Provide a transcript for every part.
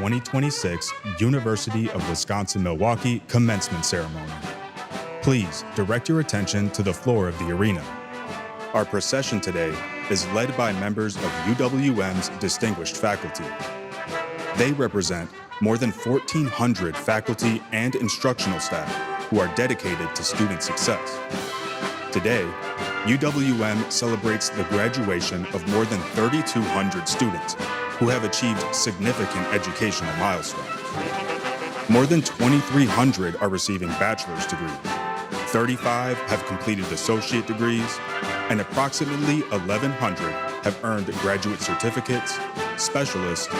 2026 University of Wisconsin-Milwaukee Commencement Ceremony. Please direct your attention to the floor of the arena. Our procession today is led by members of UWM's distinguished faculty. They represent more than 1,400 faculty and instructional staff who are dedicated to student success. Today, UWM celebrates the graduation of more than 3,200 students who have achieved significant educational milestones. More than 2,300 are receiving bachelor's degrees, 35 have completed associate degrees, and approximately 1,100 have earned graduate certificates, specialist,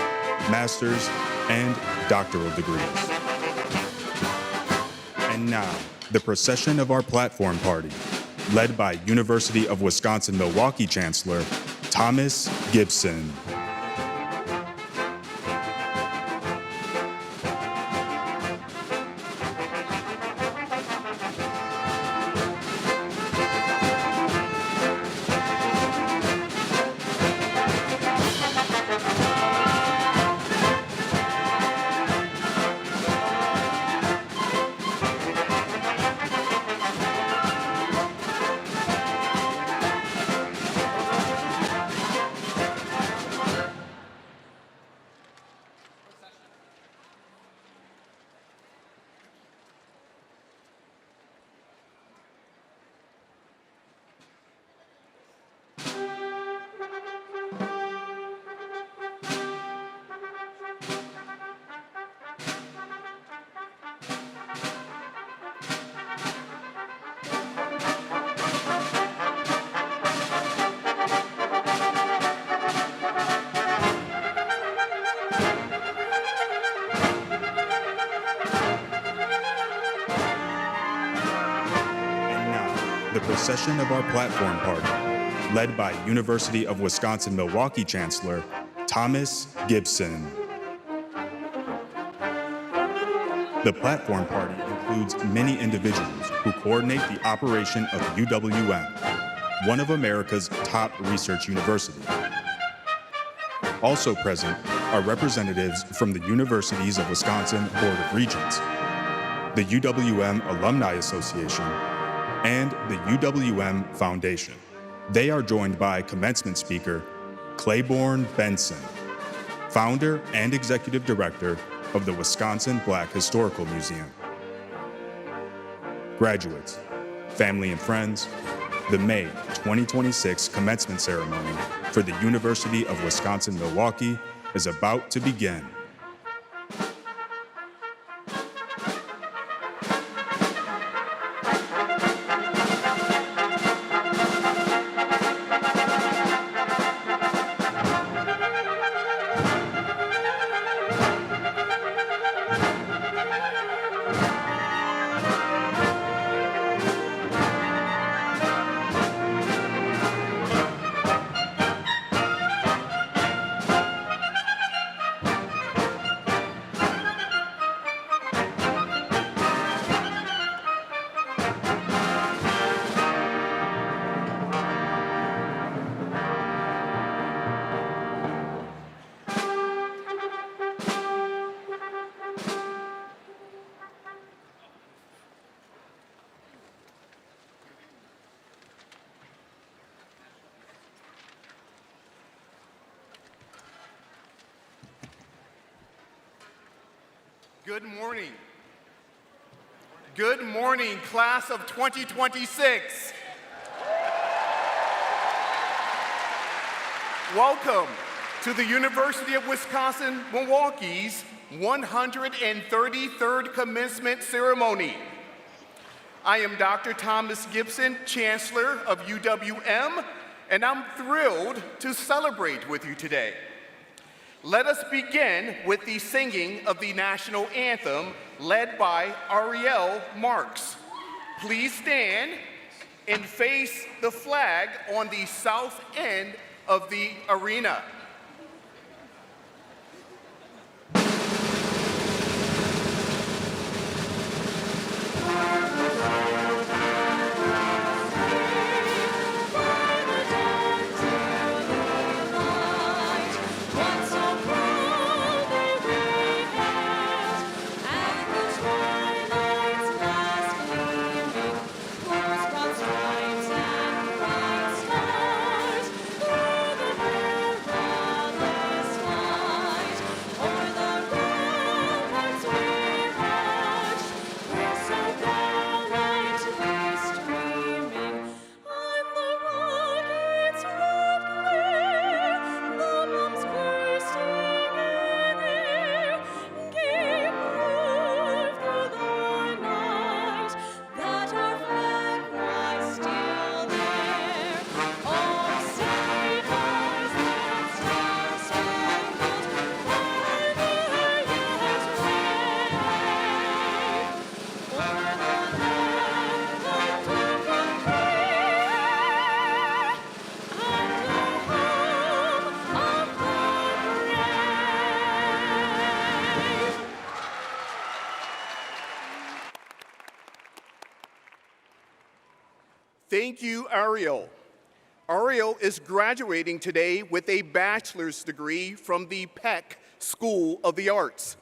master's, and doctoral degrees. And now, the procession of our platform party, led by University of Wisconsin-Milwaukee Chancellor Thomas Gibson. The procession of our platform party, led by University of Wisconsin-Milwaukee Chancellor Thomas Gibson. The platform party includes many individuals who coordinate the operation of UWM, one of America's top research universities. Also present are representatives from the Universities of Wisconsin Board of Regents, the UWM Alumni Association, and the UWM Foundation. They are joined by commencement speaker Kilbourn Benson, founder and executive director of the Wisconsin Black Historical Museum. Graduates, family and friends, the May 2026 commencement ceremony for the University of Wisconsin-Milwaukee is about to begin. Good morning. Good morning, class of 2026. Welcome to the University of Wisconsin-Milwaukee's 133rd commencement ceremony. I am Dr. Thomas Gibson, Chancellor of UWM, and I'm thrilled to celebrate with you today. Let us begin with the singing of the national anthem led by Ariel Marks. Please stand and face the flag on the south end of the arena. Thank you, Ariel. Ariel is graduating today with a bachelor's degree from the Peck School of the Arts.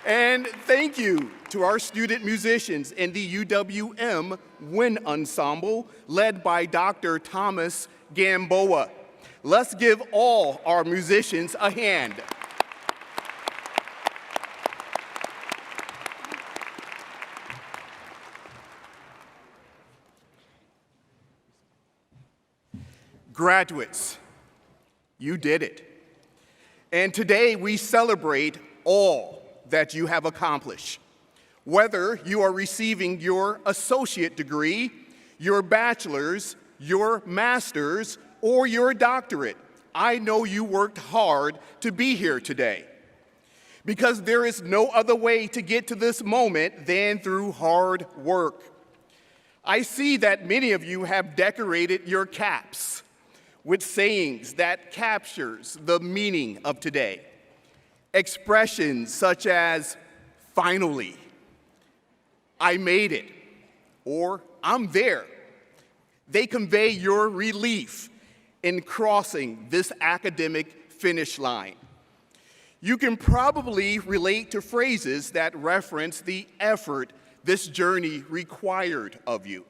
And thank you to our student musicians in the UWM Wind Ensemble, led by Dr. Thomas Gamboa. Let's give all our musicians a hand. Graduates, you did it. And today we celebrate all that you have accomplished. Whether you are receiving your associate degree, your bachelor's, your master's, or your doctorate, I know you worked hard to be here today. Because there is no other way to get to this moment than through hard work. I see that many of you have decorated your caps with sayings that captures the meaning of today. Expressions such as, finally, I made it, or I'm there. They convey your relief in crossing this academic finish line. You can probably relate to phrases that reference the effort this journey required of you.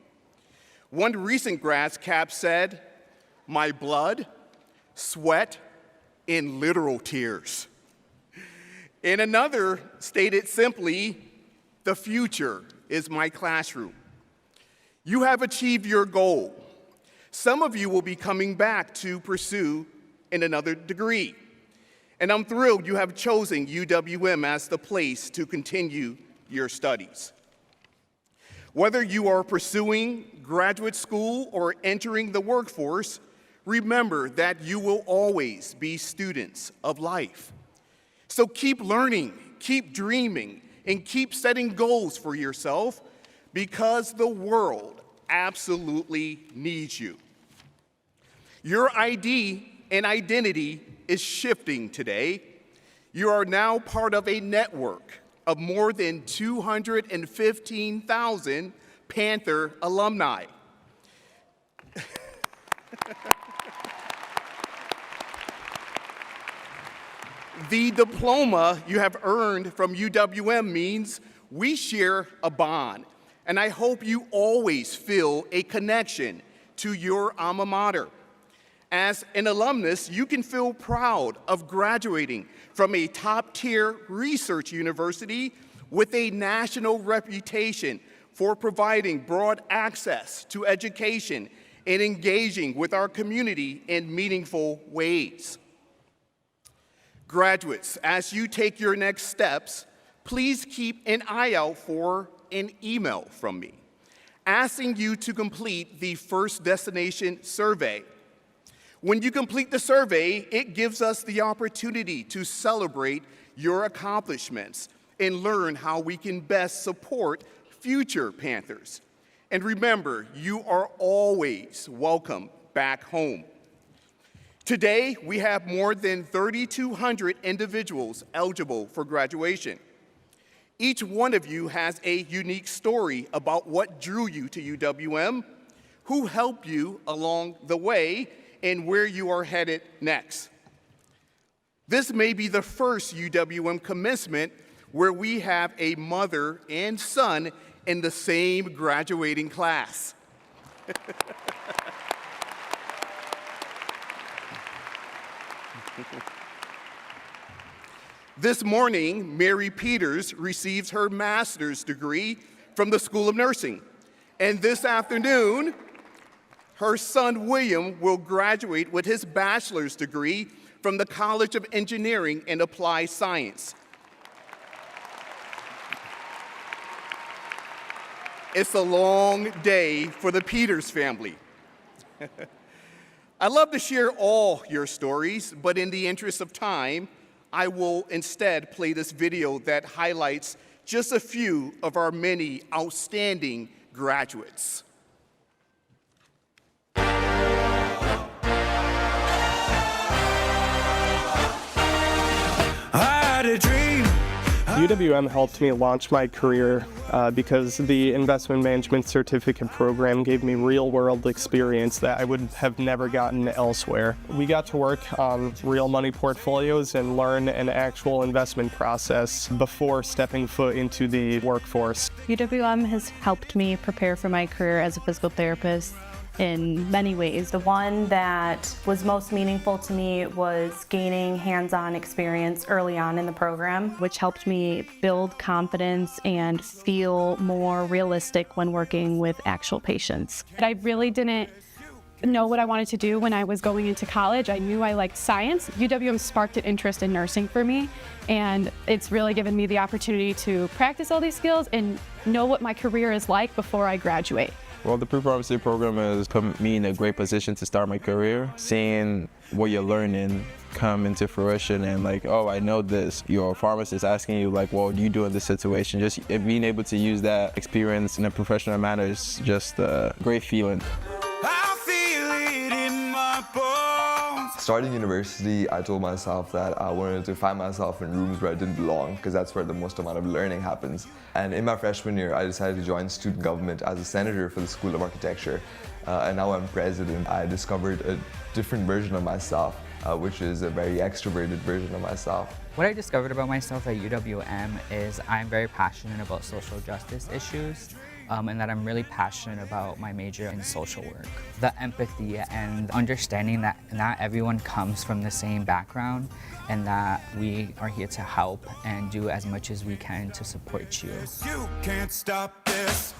One recent grads cap said, my blood, sweat, and literal tears. And another stated simply, the future is my classroom. You have achieved your goal. Some of you will be coming back to pursue in another degree. And I'm thrilled you have chosen UWM as the place to continue your studies. Whether you are pursuing graduate school or entering the workforce, remember that you will always be students of life. So keep learning, keep dreaming, and keep setting goals for yourself because the world absolutely needs you. Your ID and identity is shifting today. You are now part of a network of more than 215,000 Panther alumni. The diploma you have earned from UWM means we share a bond, and I hope you always feel a connection to your alma mater. As an alumnus, you can feel proud of graduating from a top-tier research university with a national reputation for providing broad access to education and engaging with our community in meaningful ways. Graduates, as you take your next steps, please keep an eye out for an email from me asking you to complete the First Destination Survey. When you complete the survey, it gives us the opportunity to celebrate your accomplishments and learn how we can best support future Panthers. And remember, you are always welcome back home. Today, we have more than 3,200 individuals eligible for graduation. Each one of you has a unique story about what drew you to UWM, who helped you along the way, and where you are headed next. This may be the first UWM commencement where we have a mother and son in the same graduating class. This morning, Mary Peters receives her master's degree from the School of Nursing. And this afternoon, her son William will graduate with his bachelor's degree from the College of Engineering and Applied Science. It's a long day for the Peters family. I'd love to share all your stories, but in the interest of time, I will instead play this video that highlights just a few of our many outstanding graduates. I had a dream UWM helped me launch my career because the investment management certificate program gave me real-world experience that I would have never gotten elsewhere. We got to work on real money portfolios and learn an actual investment process before stepping foot into the workforce. UWM has helped me prepare for my career as a physical therapist in many ways. The one that was most meaningful to me was gaining hands-on experience early on in the program, which helped me build confidence and feel more realistic when working with actual patients. I really didn't know what I wanted to do when I was going into college. I knew I liked science. UWM sparked an interest in nursing for me, and it's really given me the opportunity to practice all these skills and know what my career is like before I graduate. Well, the pre-pharmacy program has put me in a great position to start my career. Seeing what you're learning come into fruition and like, oh, I know this. Your pharmacist asking you like, well, what do you do in this situation? Just being able to use that experience in a professional manner is just a great feeling. Starting university, I told myself that I wanted to find myself in rooms where I didn't belong, because that's where the most amount of learning happens. And in my freshman year, I decided to join student government as a senator for the School of Architecture. And now I'm president. I discovered a different version of myself, which is a very extroverted version of myself. What I discovered about myself at UWM is I'm very passionate about social justice issues. And that I'm really passionate about my major in social work. The empathy and understanding that not everyone comes from the same background and that we are here to help and do as much as we can to support you. You can't stop this.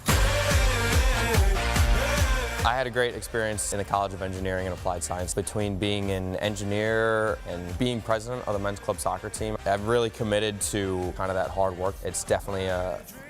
I had a great experience in the College of Engineering and Applied Science. Between being an engineer and being president of the men's club soccer team, I've really committed to kind of that hard work. It's definitely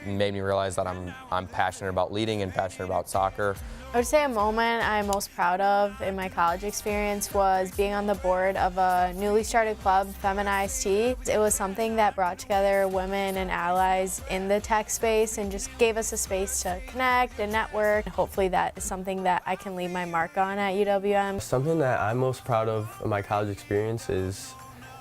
made me realize that I'm passionate about leading and passionate about soccer. I would say a moment I'm most proud of in my college experience was being on the board of a newly started club, Feminized Tea. It was something that brought together women and allies in the tech space and just gave us a space to connect and network. Hopefully that is something that I can leave my mark on at UWM. Something that I'm most proud of in my college experience is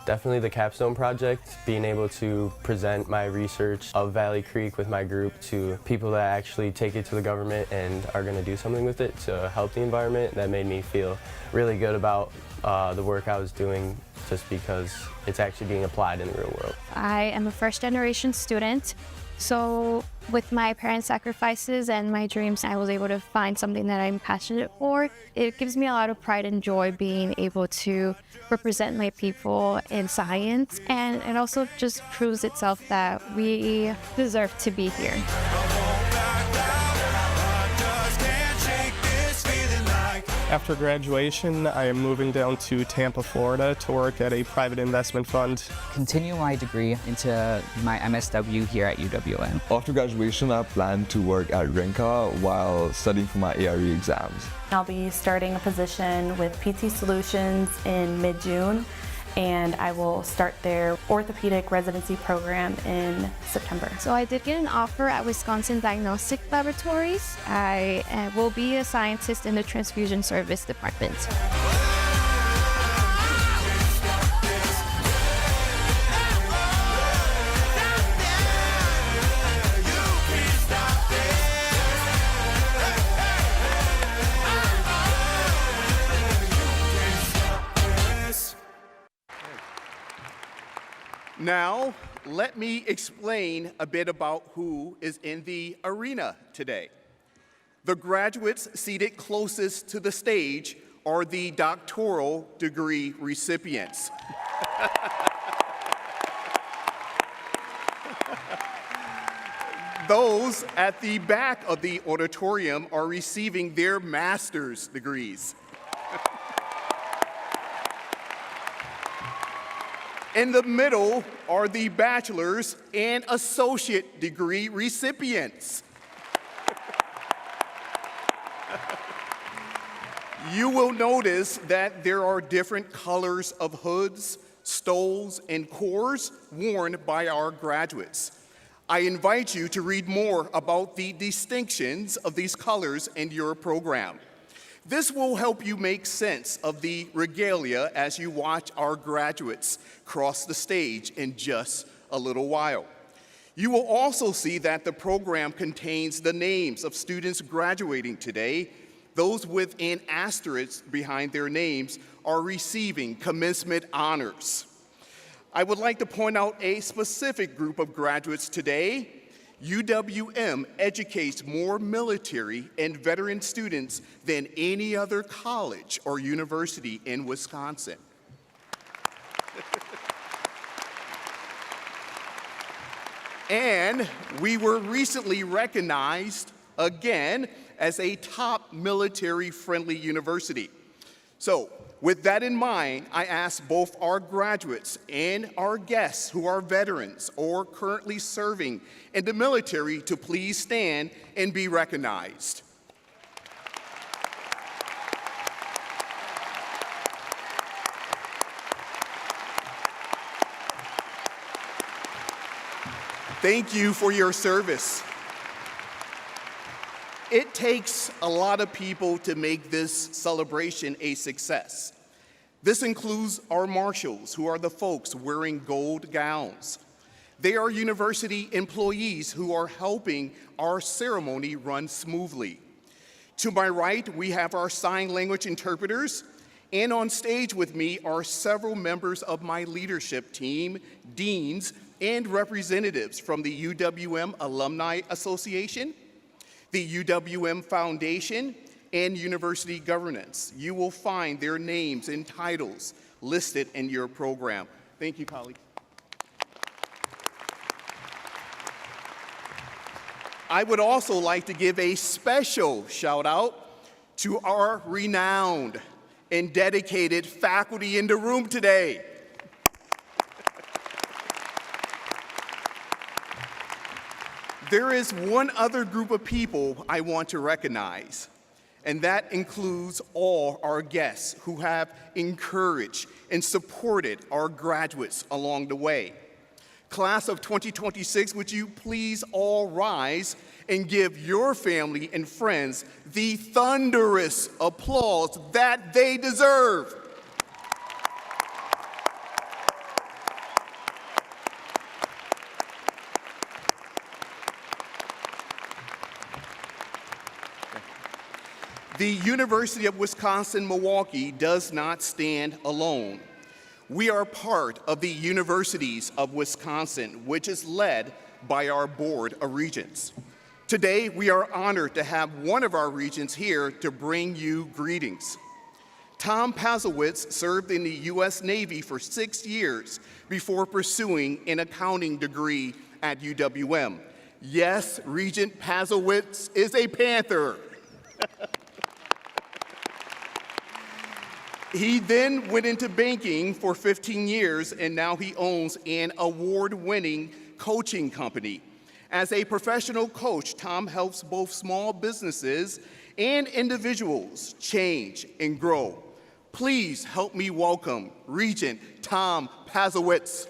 definitely the capstone project, being able to present my research of Valley Creek with my group to people that actually take it to the government and are going to do something with it to help the environment. That made me feel really good about the work I was doing just because it's actually being applied in the real world. I am a first-generation student, so with my parents' sacrifices and my dreams, I was able to find something that I'm passionate for. It gives me a lot of pride and joy being able to represent my people in science, and it also just proves itself that we deserve to be here. After graduation, I am moving down to Tampa, Florida to work at a private investment fund. Continue my degree into my MSW here at UWM. After graduation, I plan to work at Rinca while studying for my ARE exams. I'll be starting a position with PT Solutions in mid-June, and I will start their orthopedic residency program in September. So I did get an offer at Wisconsin Diagnostic Laboratories. I will be a scientist in the transfusion service department. Now, let me explain a bit about who is in the arena today. The graduates seated closest to the stage are the doctoral degree recipients. Those at the back of the auditorium are receiving their master's degrees. In the middle are the bachelor's and associate degree recipients. You will notice that there are different colors of hoods, stoles, and cores worn by our graduates. I invite you to read more about the distinctions of these colors in your program. This will help you make sense of the regalia as you watch our graduates cross the stage in just a little while. You will also see that the program contains the names of students graduating today. Those with an asterisk behind their names are receiving commencement honors. I would like to point out a specific group of graduates today. UWM educates more military and veteran students than any other college or university in Wisconsin. And we were recently recognized again as a top military-friendly university. So, with that in mind, I ask both our graduates and our guests who are veterans or currently serving in the military to please stand and be recognized. Thank you for your service. It takes a lot of people to make this celebration a success. This includes our marshals, who are the folks wearing gold gowns. They are university employees who are helping our ceremony run smoothly. To my right, we have our sign language interpreters, and on stage with me are several members of my leadership team, deans, and representatives from the UWM Alumni Association, the UWM Foundation, and University Governance. You will find their names and titles listed in your program. Thank you, colleagues. I would also like to give a special shout out to our renowned and dedicated faculty in the room today. There is one other group of people I want to recognize, and that includes all our guests who have encouraged and supported our graduates along the way. Class of 2026, would you please all rise and give your family and friends the thunderous applause that they deserve? The University of Wisconsin-Milwaukee does not stand alone. We are part of the Universities of Wisconsin, which is led by our Board of Regents. Today, we are honored to have one of our regents here to bring you greetings. Tom Pazowitz served in the U.S. Navy for 6 years before pursuing an accounting degree at UWM. Yes, Regent Pazowitz is a Panther. He then went into banking for 15 years, and now he owns an award-winning coaching company. As a professional coach, Tom helps both small businesses and individuals change and grow. Please help me welcome Regent Tom Pazowitz.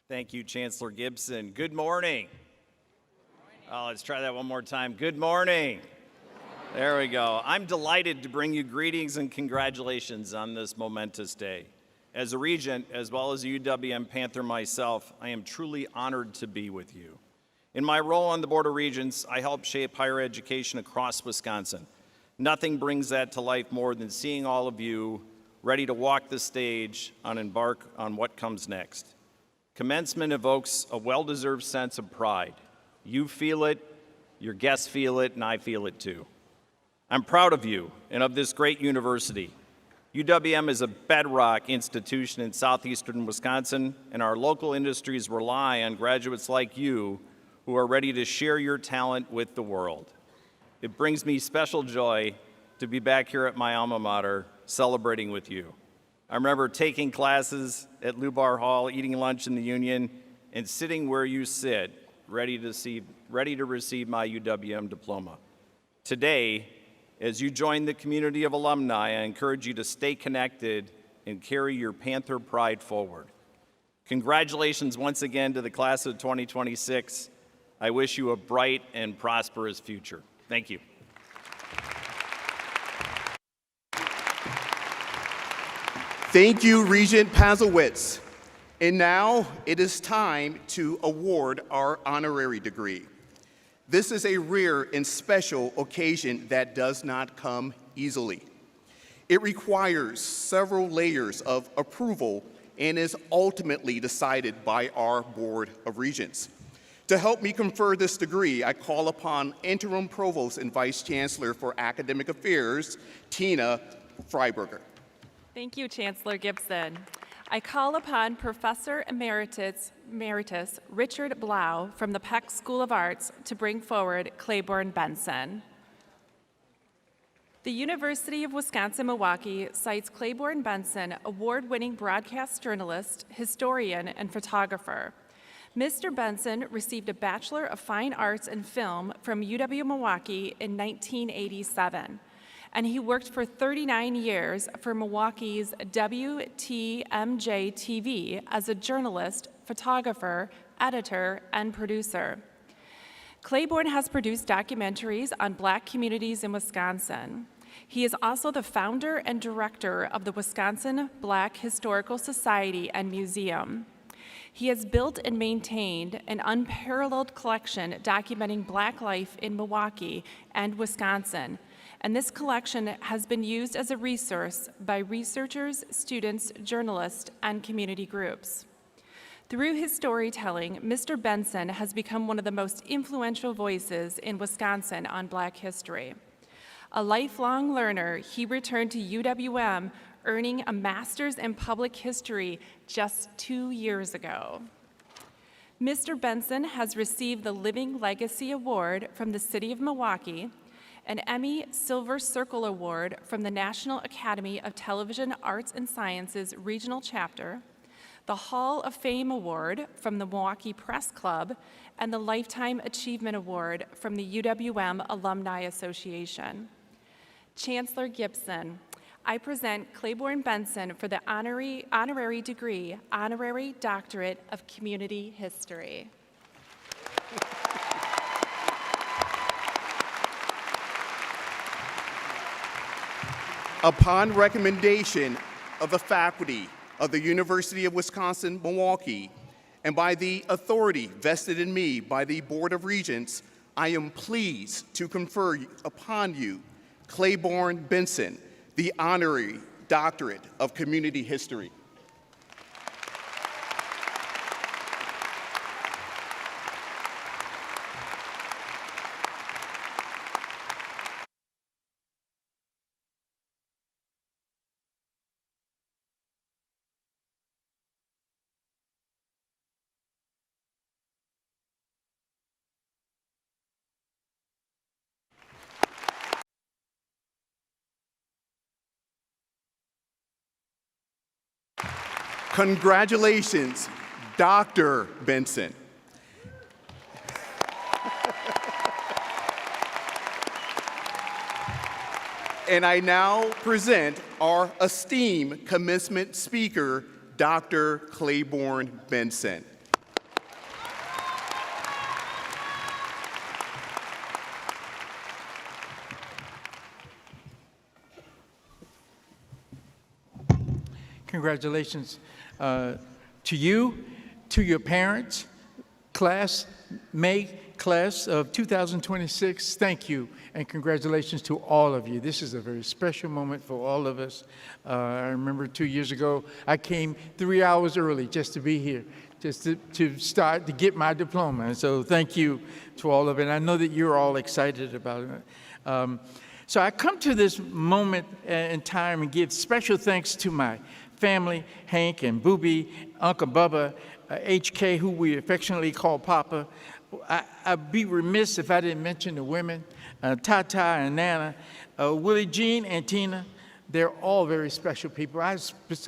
Thank you, Chancellor Gibson. Good morning. Oh, let's try that one more time. Good morning. There we go. I'm delighted to bring you greetings and congratulations on this momentous day. As a regent, as well as a UWM Panther myself, I am truly honored to be with you. In my role on the Board of Regents, I help shape higher education across Wisconsin. Nothing brings that to life more than seeing all of you ready to walk the stage and embark on what comes next. Commencement evokes a well-deserved sense of pride. You feel it, your guests feel it, and I feel it too. I'm proud of you and of this great university. UWM is a bedrock institution in southeastern Wisconsin, and our local industries rely on graduates like you who are ready to share your talent with the world. It brings me special joy to be back here at my alma mater celebrating with you. I remember taking classes at Lubar Hall, eating lunch in the Union, and sitting where you sit, ready to receive my UWM diploma. Today, as you join the community of alumni, I encourage you to stay connected and carry your Panther pride forward. Congratulations once again to the class of 2026. I wish you a bright and prosperous future. Thank you. Thank you, Regent Pazowitz. And now it is time to award our honorary degree. This is a rare and special occasion that does not come easily. It requires several layers of approval and is ultimately decided by our Board of Regents. To help me confer this degree, I call upon Interim Provost and Vice Chancellor for Academic Affairs, Tina Freiberger. Thank you, Chancellor Gibson. I call upon Professor Emeritus Richard Blau from the Peck School of Arts to bring forward Kilbourn Benson. The University of Wisconsin-Milwaukee cites Kilbourn Benson, award-winning broadcast journalist, historian, and photographer. Mr. Benson received a Bachelor of Fine Arts in Film from UW-Milwaukee in 1987, and he worked for 39 years for Milwaukee's WTMJ-TV as a journalist, photographer, editor, and producer. Kilbourn has produced documentaries on Black communities in Wisconsin. He is also the founder and director of the Wisconsin Black Historical Society and Museum. He has built and maintained an unparalleled collection documenting Black life in Milwaukee and Wisconsin, and this collection has been used as a resource by researchers, students, journalists, and community groups. Through his storytelling, Mr. Benson has become one of the most influential voices in Wisconsin on Black history. A lifelong learner, he returned to UWM, earning a master's in public history just 2 years ago. Mr. Benson has received the Living Legacy Award from the City of Milwaukee, an Emmy Silver Circle Award from the National Academy of Television Arts and Sciences Regional Chapter, the Hall of Fame Award from the Milwaukee Press Club, and the Lifetime Achievement Award from the UWM Alumni Association. Chancellor Gibson, I present Kilbourn Benson for the honorary degree, Honorary Doctorate of Community History. Upon recommendation of the faculty of the University of Wisconsin-Milwaukee, and by the authority vested in me by the Board of Regents, I am pleased to confer upon you Kilbourn Benson, the Honorary Doctorate of Community History. Congratulations, Dr. Benson. And I now present our esteemed commencement speaker, Dr. Kilbourn Benson. Congratulations to you, to your parents, class of 2026. Thank you, and congratulations to all of you. This is a very special moment for all of us. I remember 2 years ago, I came 3 hours early just to be here, just to start to get my diploma. And so thank you to all of it. I know that you're all excited about it. So I come to this moment in time and give special thanks to my family, Hank and Booby, Uncle Bubba, HK, who we affectionately call Papa. I'd be remiss if I didn't mention the women, Tata and Nana, Willie Jean and Tina. They're all very special people. I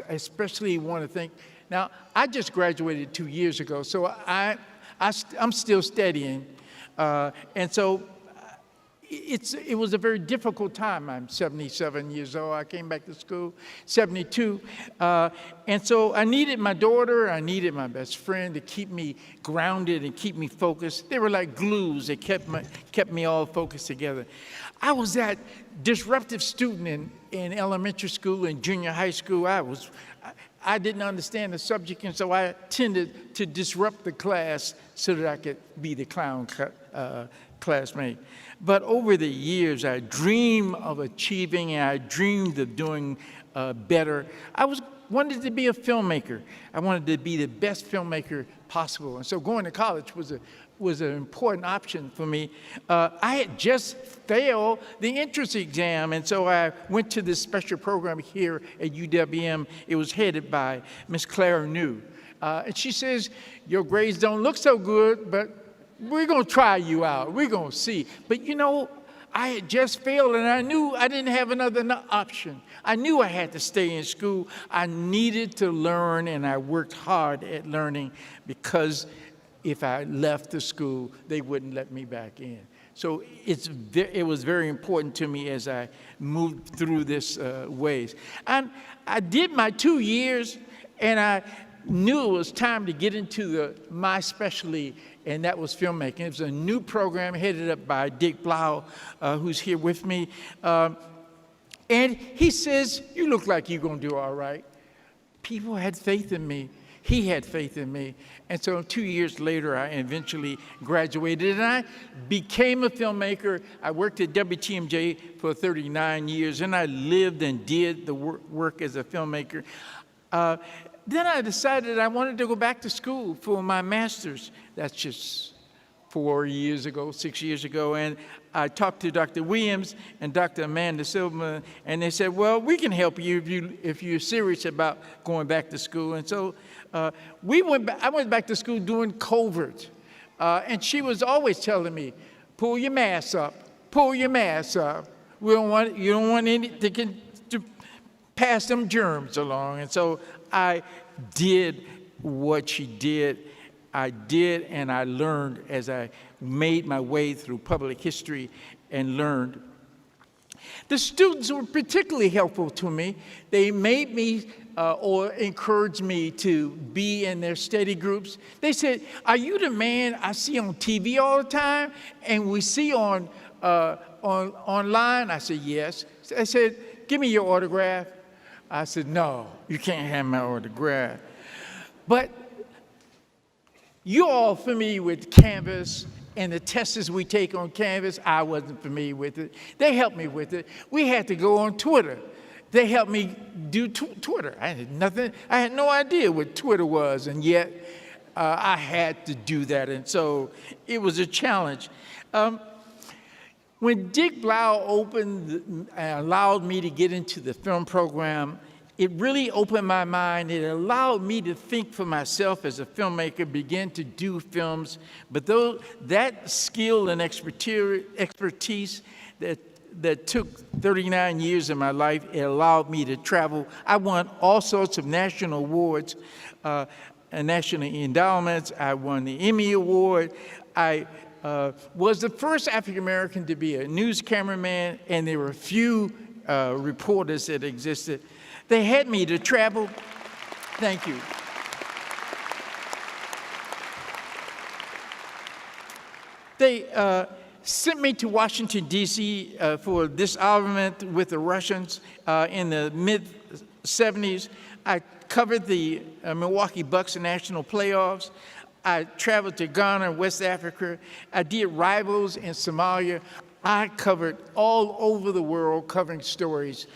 especially want to thank, now I just graduated 2 years ago, so I'm still studying. And so it was a very difficult time. I'm 77 years old. I came back to school, 72. And so I needed my daughter, I needed my best friend to keep me grounded and keep me focused. They were like glues that kept me all focused together. I was that disruptive student in elementary school and junior high school. I didn't understand the subject, and so I tended to disrupt the class so that I could be the clown classmate. But over the years, I dreamed of achieving, and I dreamed of doing better. Wanted to be a filmmaker. I wanted to be the best filmmaker possible, and so going to college was an important option for me. I had just failed the entrance exam, and so I went to this special program here at UWM. It was headed by Miss Clara New. And she says, your grades don't look so good, but we're going to try you out. We're going to see. But you know, I had just failed, and I knew I didn't have another option. I knew I had to stay in school. I needed to learn, and I worked hard at learning, because if I left the school, they wouldn't let me back in. So it was very important to me as I moved through this ways. And I did my 2 years, and I knew it was time to get into my specialty, and that was filmmaking. It was a new program headed up by Dick Blau, who's here with me. And he says, you look like you're going to do all right. People had faith in me. He had faith in me. And so 2 years later, I eventually graduated, and I became a filmmaker. I worked at WTMJ for 39 years, and I lived and did the work as a filmmaker. Then I decided I wanted to go back to school for my master's. That's just 6 years ago, and I talked to Dr. Williams and Dr. Amanda Silverman, and they said, well, we can help you if you're serious about going back to school. And so I went back to school doing covert, and she was always telling me, pull your mask up, pull your mask up. You don't want any to pass them germs along. And so I did what she did. I did, and I learned as I made my way through public history and learned. The students were particularly helpful to me. They made me or encouraged me to be in their study groups. They said, are you the man I see on TV all the time and we see online? I said, yes. They said, give me your autograph. I said, no, you can't have my autograph. But you're all familiar with Canvas and the tests we take on Canvas. I wasn't familiar with it. They helped me with it. We had to go on Twitter. They helped me do Twitter. I had no idea what Twitter was, and yet I had to do that, and so it was a challenge. When Dick Blau opened and allowed me to get into the film program, it really opened my mind. It allowed me to think for myself as a filmmaker, begin to do films. But that skill and expertise that took 39 years of my life, it allowed me to travel. I won all sorts of national awards, and national endowments. I won the Emmy Award. I was the first African-American to be a news cameraman, and there were few reporters that existed. They had me to travel. Thank you. They sent me to Washington, D.C. For disarmament with the Russians in the mid-'70s. I covered the Milwaukee Bucks national playoffs. I traveled to Ghana, West Africa. I did Rivals in Somalia. I covered all over the world, covering stories,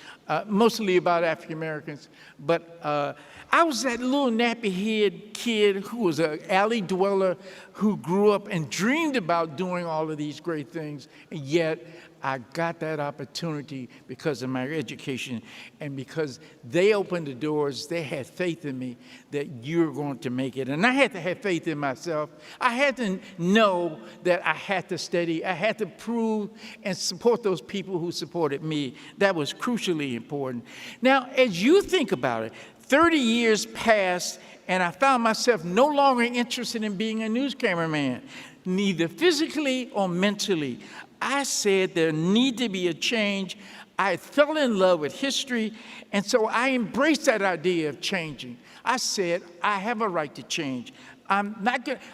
mostly about African Americans. But I was that little nappy-head kid who was an alley dweller who grew up and dreamed about doing all of these great things, and yet I got that opportunity because of my education and because they opened the doors. They had faith in me that you're going to make it. And I had to have faith in myself. I had to know that I had to study. I had to prove and support those people who supported me. That was crucially important. Now, as you think about it, 30 years passed, and I found myself no longer interested in being a news cameraman, neither physically or mentally. I said there need to be a change. I fell in love with history, and so I embraced that idea of changing. I said, I have a right to change. I'm not going to,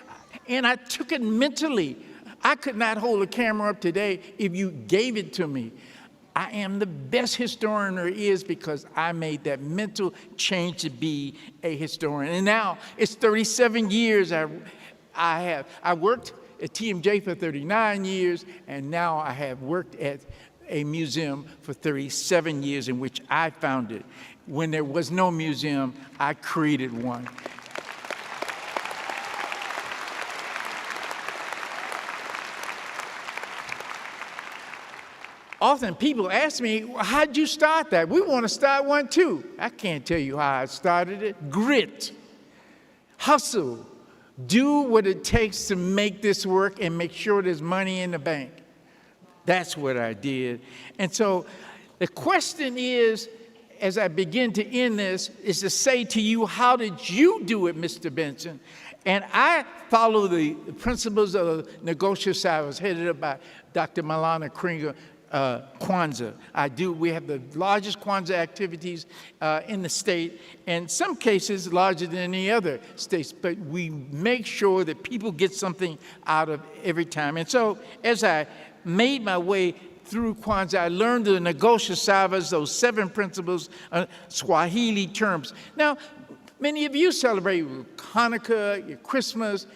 and I took it mentally. I could not hold a camera up today if you gave it to me. I am the best historian there is because I made that mental change to be a historian. And now it's 37 years I worked at TMJ for 39 years, and now I have worked at a museum for 37 years in which I founded. When there was no museum, I created one. Often people ask me, well, how'd you start that? We want to start one too. I can't tell you how I started it. Grit, hustle, do what it takes to make this work and make sure there's money in the bank. That's what I did. And so the question is, as I begin to end this, is to say to you, how did you do it, Mr. Benson? And I follow the principles of negotiable silence headed up by Dr. Malana Kringer. Kwanzaa. We have the largest Kwanzaa activities in the state, and some cases larger than any other states, but we make sure that people get something out of every time. And so as I made my way through Kwanzaa, I learned the negotiable salvas, those 7 principles, Swahili terms. Now, many of you celebrate Hanukkah, your Christmas.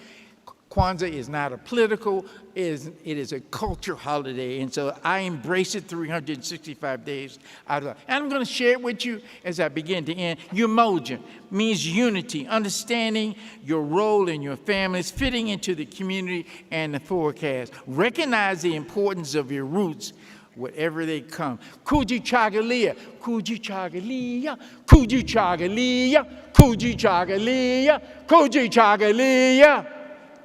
Kwanzaa is not a political, it is a culture holiday, and so I embrace it 365 days out of life. And I'm going to share it with you as I begin to end. Umoja means unity, understanding your role in your families, fitting into the community and the forecast. Recognize the importance of your roots, whatever they come. Kujichagulia, Kujichagulia, Kujichagulia, Kujichagulia, Kujichagulia.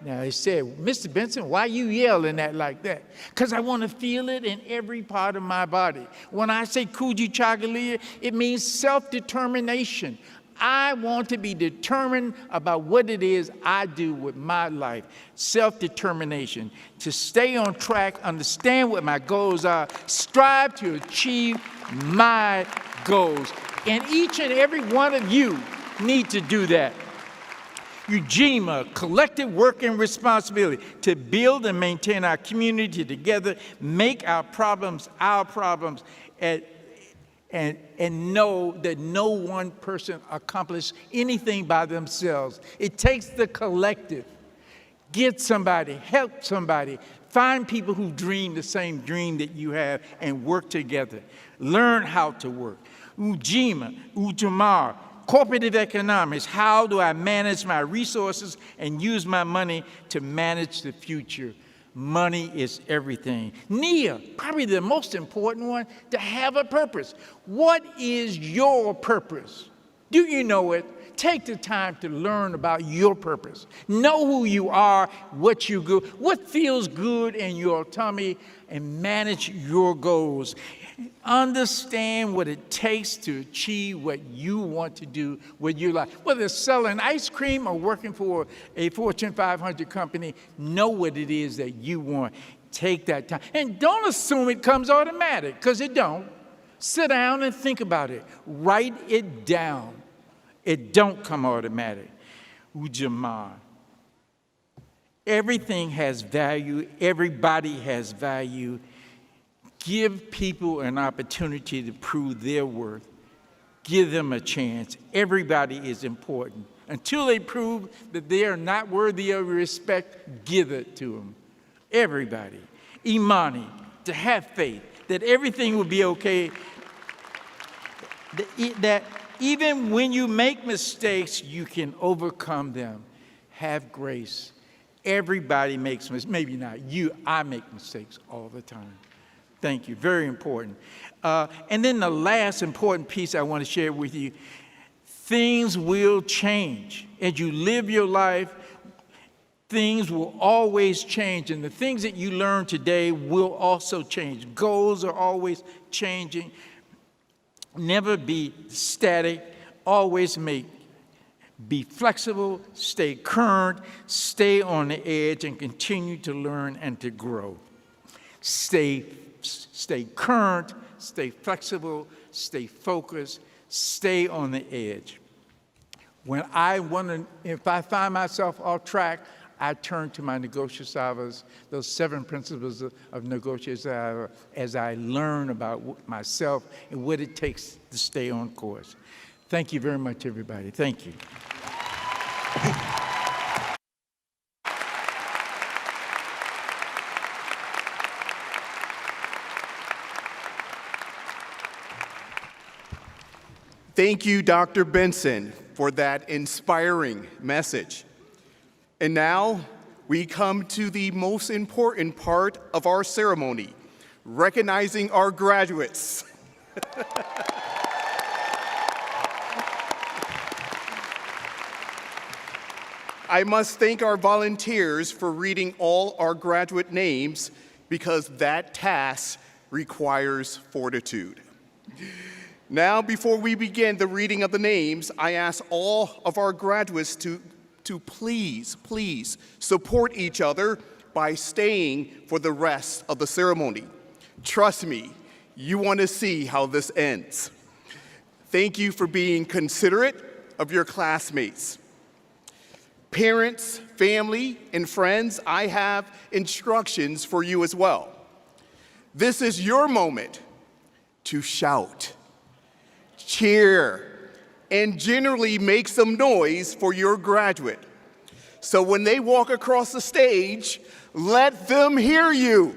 Now, he said, Mr. Benson, why are you yelling that like that? Because I want to feel it in every part of my body. When I say Kujichagulia, it means self-determination. I want to be determined about what it is I do with my life. Self-determination. To stay on track, understand what my goals are, strive to achieve my goals. And each and every one of you need to do that. UGMA, collective work and responsibility to build and maintain our community together, make our problems, and know that no one person accomplishes anything by themselves. It takes the collective. Get somebody, help somebody, find people who dream the same dream that you have and work together. Learn how to work. UGMA, UJAMAR, Cooperative economics, how do I manage my resources and use my money to manage the future? Money is everything. NIA, probably the most important one, to have a purpose. What is your purpose? Do you know it? Take the time to learn about your purpose. Know who you are, what you do, what feels good in your tummy, and manage your goals. Understand what it takes to achieve what you want to do with your life. Whether it's selling ice cream or working for a Fortune 500 company, know what it is that you want. Take that time. And don't assume it comes automatic, because it don't. Sit down and think about it. Write it down. It don't come automatic. Ujamaa. Everything has value. Everybody has value. Give people an opportunity to prove their worth. Give them a chance. Everybody is important. Until they prove that they are not worthy of respect, give it to them. Everybody. Imani, to have faith that everything will be okay. That even when you make mistakes, you can overcome them. Have grace. Everybody makes mistakes. Maybe not you. I make mistakes all the time. Thank you. Very important. And then the last important piece I want to share with you. Things will change. As you live your life, things will always change. And the things that you learn today will also change. Goals are always changing. Never be static. Always be flexible, stay current, stay on the edge, and continue to learn and to grow. Stay current, stay flexible, stay focused, stay on the edge. If I find myself off track, I turn to my negotiators, those 7 principles of negotiation as I learn about myself and what it takes to stay on course. Thank you very much, everybody. Thank you. Thank you, Dr. Benson, for that inspiring message. And now we come to the most important part of our ceremony, recognizing our graduates. I must thank our volunteers for reading all our graduate names because that task requires fortitude. Now, before we begin the reading of the names, I ask all of our graduates to please support each other by staying for the rest of the ceremony. Trust me, you want to see how this ends. Thank you for being considerate of your classmates. Parents, family, and friends, I have instructions for you as well. This is your moment to shout, cheer, and generally make some noise for your graduate. So when they walk across the stage, let them hear you.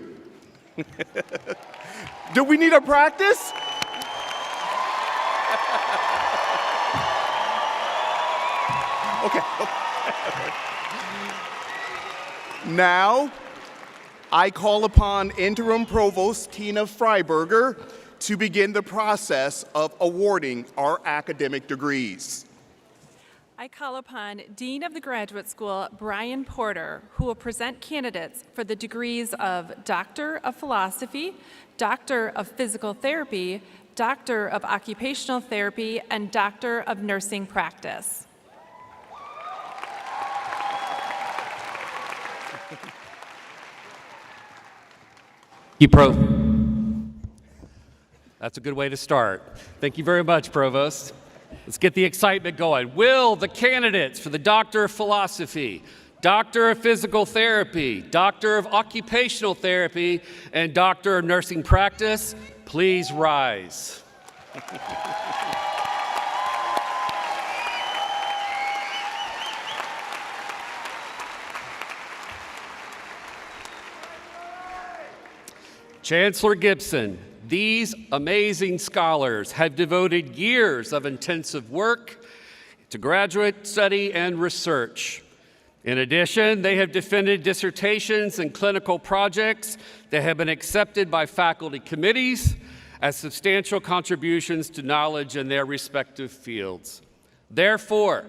Do we need a practice? Okay. Now, I call upon Interim Provost Tina Freiberger to begin the process of awarding our academic degrees. I call upon Dean of the Graduate School, Brian Porter, who will present candidates for the degrees of Doctor of Philosophy, Doctor of Physical Therapy, Doctor of Occupational Therapy, and Doctor of Nursing Practice. That's a good way to start. Thank you very much, Provost. Let's get the excitement going. Will the candidates for the Doctor of Philosophy, Doctor of Physical Therapy, Doctor of Occupational Therapy, and Doctor of Nursing Practice please rise? Chancellor Gibson, these amazing scholars have devoted years of intensive work to graduate study and research. In addition, they have defended dissertations and clinical projects that have been accepted by faculty committees as substantial contributions to knowledge in their respective fields. Therefore,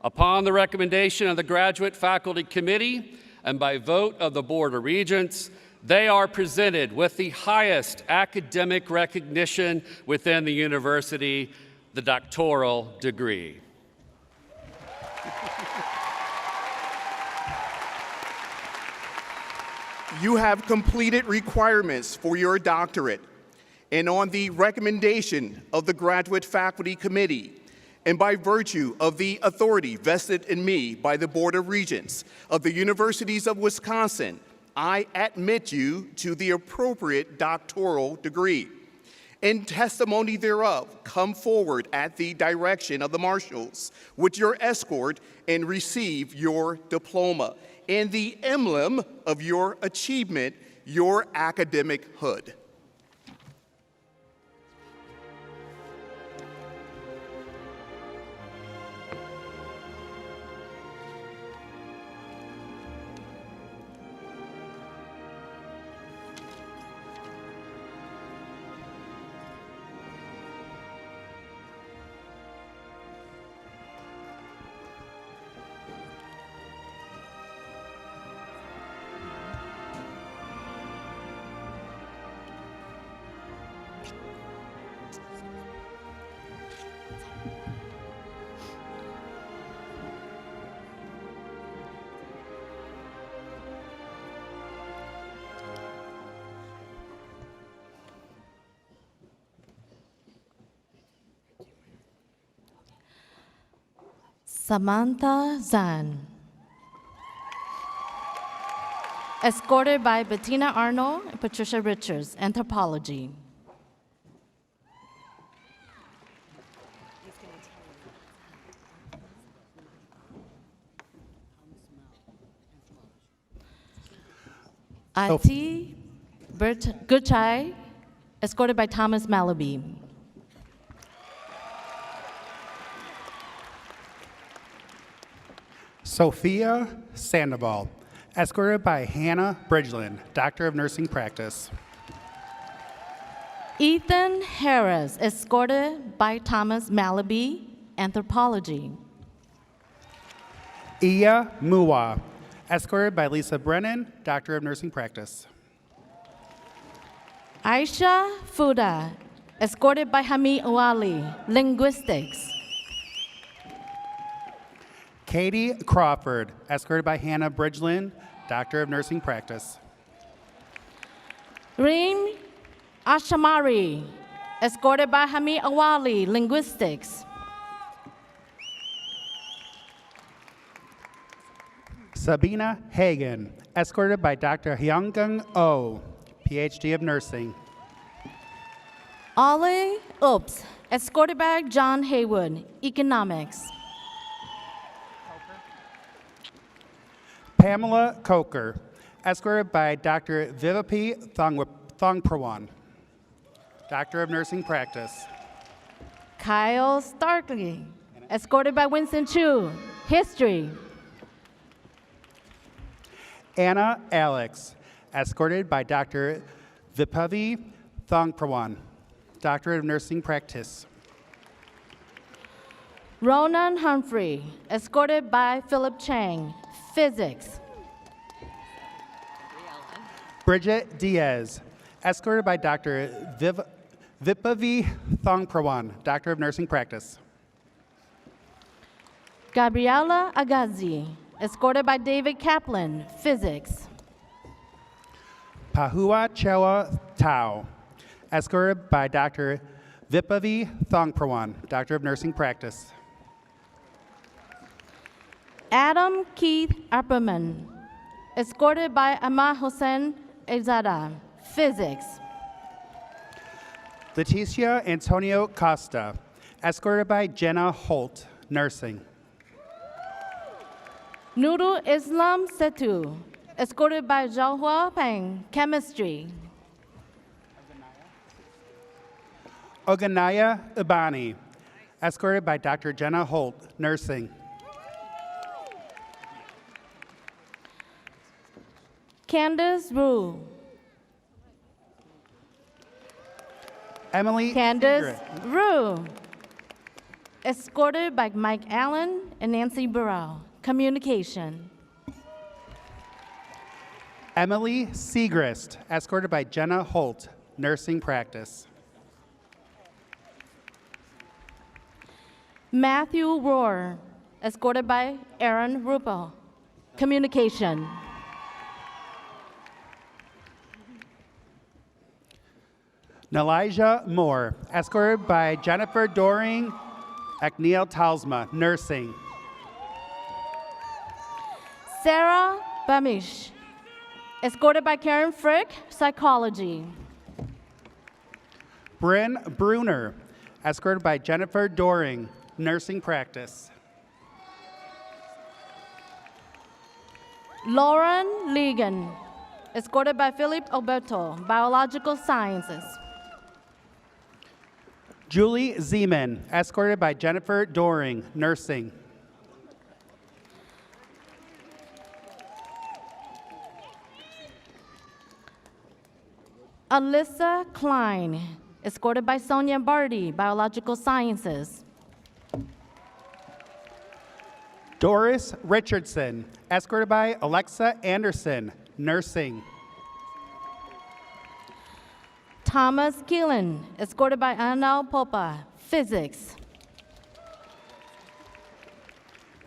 upon the recommendation of the Graduate Faculty Committee and by vote of the Board of Regents, they are presented with the highest academic recognition within the university, the doctoral degree. You have completed requirements for your doctorate, and on the recommendation of the Graduate Faculty Committee, and by virtue of the authority vested in me by the Board of Regents of the Universities of Wisconsin, I admit you to the appropriate doctoral degree. In testimony thereof, come forward at the direction of the marshals with your escort and receive your diploma and the emblem of your achievement, your academic hood. Samantha Zan. escorted by Bettina Arnold and Patricia Richards, Anthropology. Ati Gurchai, escorted by Thomas Malaby. Sophia Sandoval, escorted by Hannah Bridgeland, Doctor of Nursing Practice. Ethan Harris, escorted by Thomas Malaby, Anthropology. Iya Muwa, escorted by Lisa Brennan, Doctor of Nursing Practice. Aisha Fuda, escorted by Hamid Awali, Linguistics. Katie Crawford, escorted by Hannah Bridgeland, Doctor of Nursing Practice. Reem Ashamari, escorted by Hamid Awali, Linguistics. Sabina Hagen, escorted by Dr. Hyungung Oh, PhD of Nursing. Ollie Oops, escorted by John Haywood, Economics. Pamela Coker, escorted by Dr. Vivapi Thongprawan, Doctor of Nursing Practice. Kyle Starkley, escorted by Winston Chu, History. Anna Alex, escorted by Dr. Vipavi Thongprawan, Doctor of Nursing Practice. Ronan Humphrey, escorted by Philip Chang, Physics. Bridget Diaz, escorted by Dr. Vipavi Thongprawan, Doctor of Nursing Practice. Gabriela Agazi, escorted by David Kaplan, Physics. Pahua Chewa Tao, escorted by Dr. Vipavi Thongprawan, Doctor of Nursing Practice. Adam Keith Apperman, escorted by Amma Hossein Ezada, Physics. Leticia Antonio Costa, escorted by Jenna Holt, Nursing. Nurul Islam Setu, escorted by Zhaohua Peng, Chemistry. Oganaya Ibani, escorted by Dr. Jenna Holt, Nursing. Candace Rue. Emily Candace Segret. Rue, escorted by Mike Allen and Nancy Burrell, Communication. Emily Segrist, escorted by Jenna Holt, Nursing Practice. Matthew Rohr, escorted by Aaron Ruppel, Communication. Nelijah Moore, escorted by Jennifer Doring, Akneil Talsma, Nursing. Sarah Bamish, escorted by Karen Frick, Psychology. Bryn Bruner, escorted by Jennifer Doring, Nursing Practice. Lauren Legan, escorted by Philip Alberto, Biological Sciences. Julie Zeman, escorted by Jennifer Doring, Nursing. Alyssa Klein, escorted by Sonia Barty, Biological Sciences. Doris Richardson, escorted by Alexa Anderson, Nursing. Thomas Keelan, escorted by Anal Popa, Physics.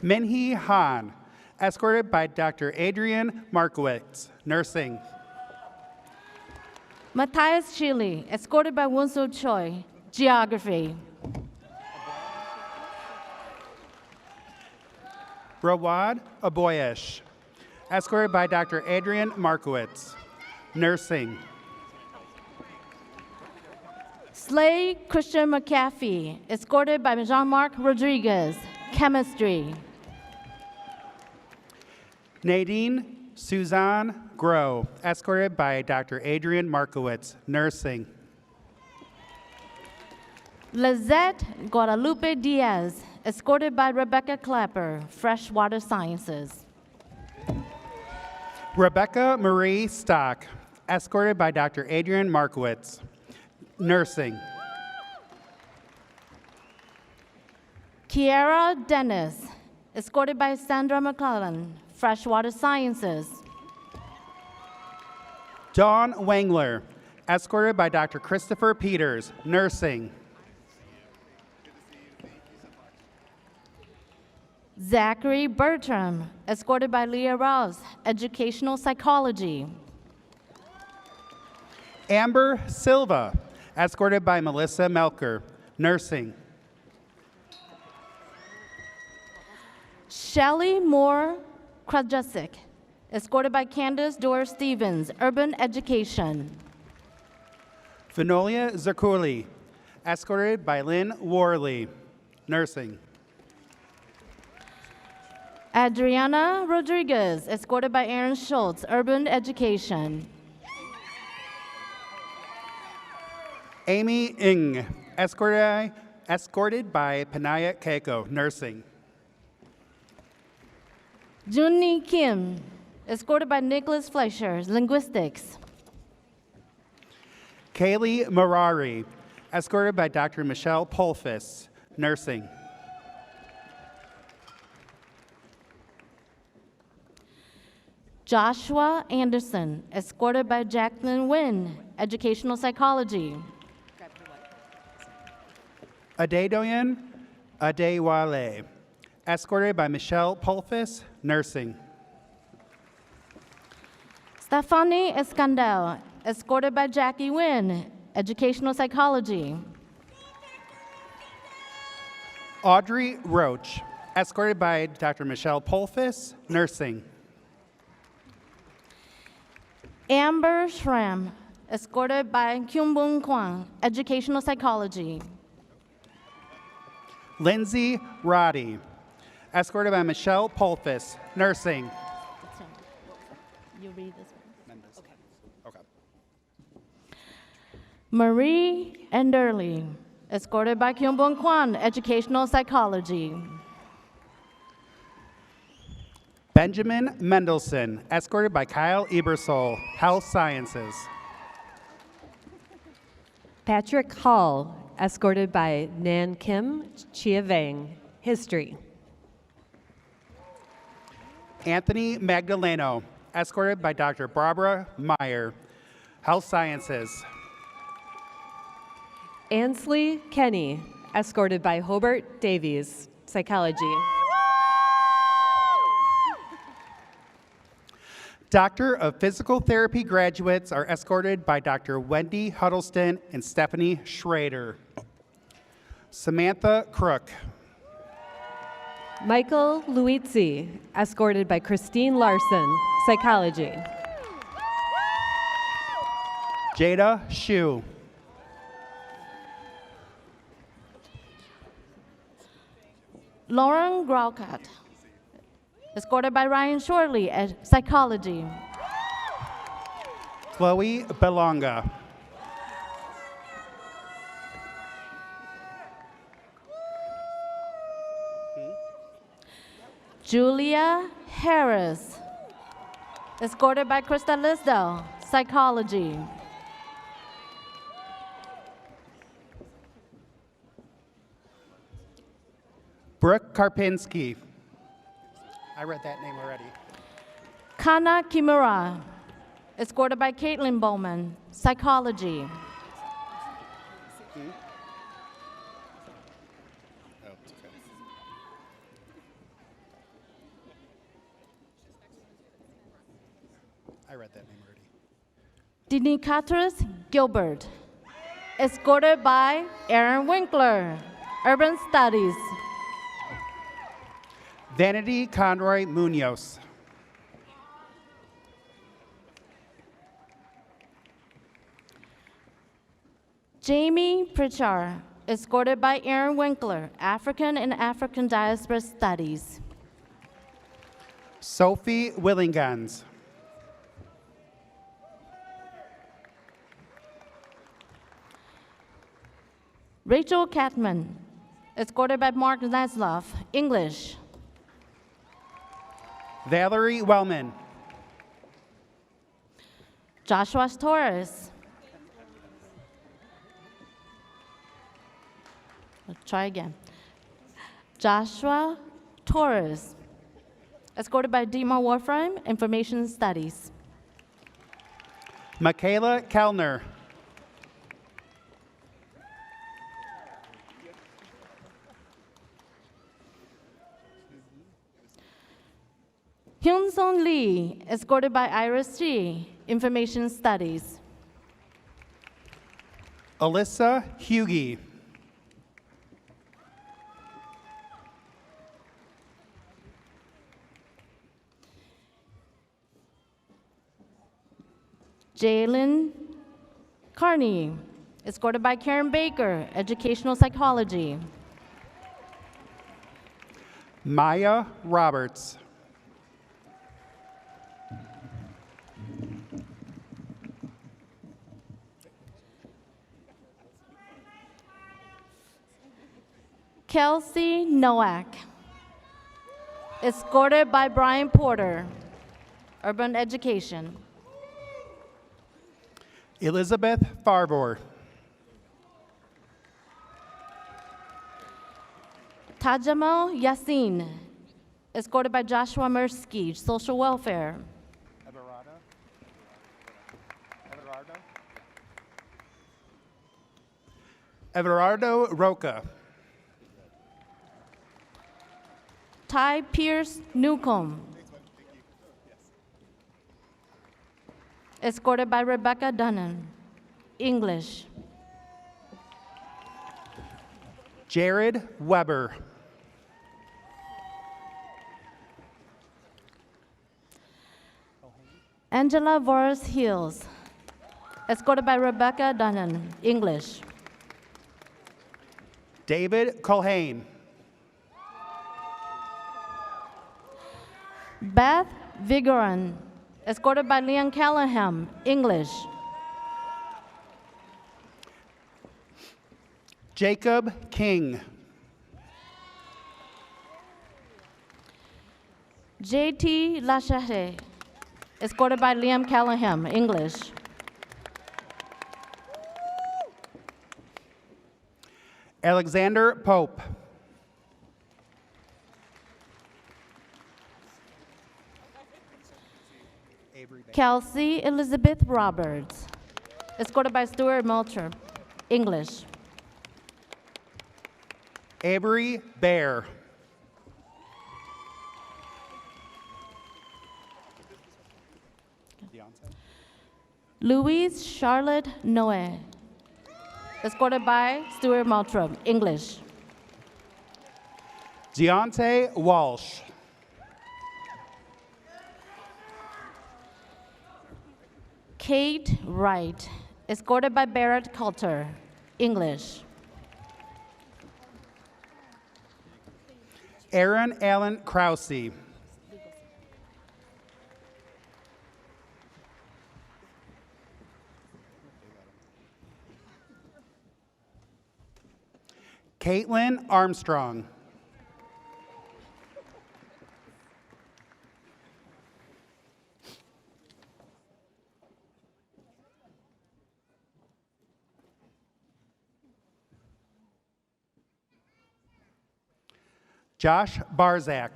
Minhee Han, escorted by Dr. Adrian Markowitz, Nursing. Matthias Chile, escorted by Wunso Choi, Geography. Rawad Aboyesh, escorted by Dr. Adrian Markowitz, nursing. Slade Christian McAfee, escorted by Jean-Marc Rodriguez, chemistry. Nadine Suzanne Groh, escorted by Dr. Adrian Markowitz, nursing. Lizette Guadalupe Diaz, escorted by Rebecca Clapper, Freshwater Sciences. Rebecca Marie Stock, escorted by Dr. Adrian Markowitz, nursing. Kiara Dennis, escorted by Sandra McClellan, Freshwater Sciences. Dawn Wangler, escorted by Dr. Christopher Peters, nursing. Zachary Bertram, escorted by Leah Rouse, educational psychology. Amber Silva, escorted by Melissa Melker, nursing. Shelley Moore Krajusik, escorted by Candace Dorr Stevens, urban education. Venolia Zirkuli, escorted by Lynn Worley, nursing. Adriana Rodriguez, escorted by Aaron Schultz, urban education. Amy Ng, escorted by Panaya Keiko, nursing. Junni Kim, escorted by Nicholas Fleischer, linguistics. Kaylee Marari, escorted by Dr. Michelle Polfis, nursing. Joshua Anderson, escorted by Jacqueline Nguyen, educational psychology. Adedoyin Adewale, escorted by Michelle Polfis, nursing. Stephanie Escandel, escorted by Jackie Nguyen, educational psychology. Audrey Roach, escorted by Dr. Michelle Polfis, nursing. Amber Schramm, escorted by Kyumbun Kwang, educational psychology. Lindsay Roddy, escorted by Michelle Polfis, nursing. You read this one. Okay. Marie Enderly, escorted by Kyumbun Kwan, educational psychology. Benjamin Mendelson, escorted by Kyle Ebersol, health sciences. Patrick Hall, escorted by Nan Kim Chia Vang, history. Anthony Magdaleno, escorted by Dr. Barbara Meyer, health sciences. Ansley Kenny, escorted by Hobart Davies, psychology. Doctor of Physical Therapy graduates are escorted by Dr. Wendy Huddleston and Stephanie Schrader. Samantha Crook. Michael Luizzi, escorted by Christine Larson, psychology. Jada Shu. Lauren Graukat, escorted by Ryan Shorley, psychology. Chloe Belonga. Julia Harris, escorted by Krista Lisdell, psychology. Brooke Karpinski. I read that name already. Kana Kimura, escorted by Caitlin Bowman, psychology. I read that name already. Dinikatris Gilbert, escorted by Aaron Winkler, urban studies. Vanity Conroy Munoz. Jamie Pritchard, escorted by Aaron Winkler, African and African Diaspora Studies. Sophie Willingans. Rachel Catman, escorted by Mark Zasloff, English. Valerie Wellman. Joshua Torres. Let's try again. Joshua Torres, escorted by Dima Warframe, Information Studies. Michaela Kellner. Hyun-Sung Lee, escorted by Iris G, Information Studies. Alyssa Hughie. Jalen Carney, escorted by Karen Baker, Educational Psychology. Maya Roberts. Kelsey Nowak, escorted by Brian Porter, Urban Education. Elizabeth Farvor. Tajamal Yassin, escorted by Joshua Mirsky, Social Welfare. Everardo Roca. Ty Pierce Newcomb, escorted by Rebecca Dunham, English. Jared Weber. Angela Voris Hills, escorted by Rebecca Dunham, English. David Colhane. Beth Vigoran, escorted by Leon Callahan, English. Jacob King. JT Lachache, escorted by Liam Callahan, English. Alexander Pope. Kelsey Elizabeth Roberts, escorted by Stuart Moultrie, English. Avery Bear. Louise Charlotte Noe, escorted by Stuart Moultrie, English. Deontay Walsh. Kate Wright, escorted by Barrett Coulter, English. Aaron Allen Krause. Caitlin Armstrong. Josh Barzak.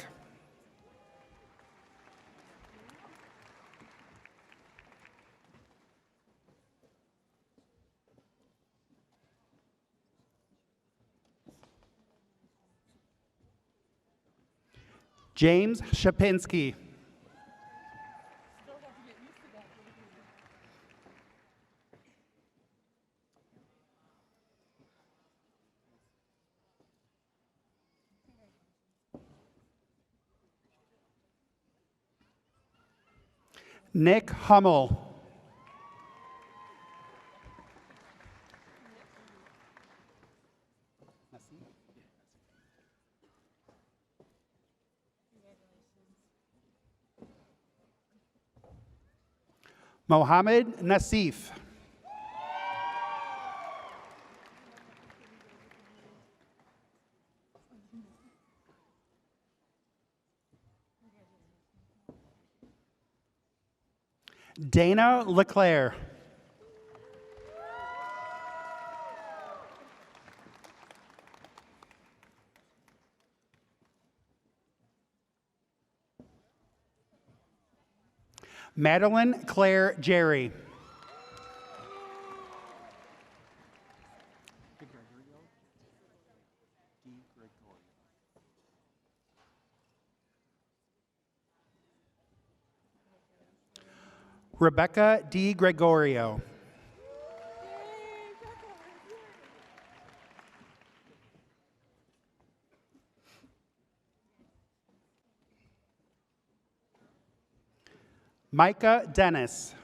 James Shapinski. Nick Hummel. Mohammed Nasif. Dana LeClaire. Madeline Claire Jerry. Rebecca D. Gregorio. Micah Dennis.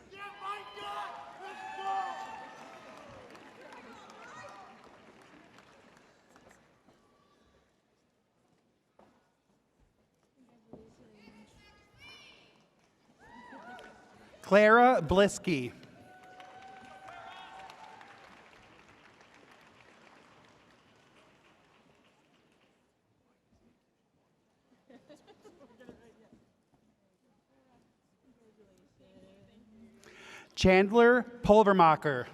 Clara Blisky. Chandler Pulvermacher.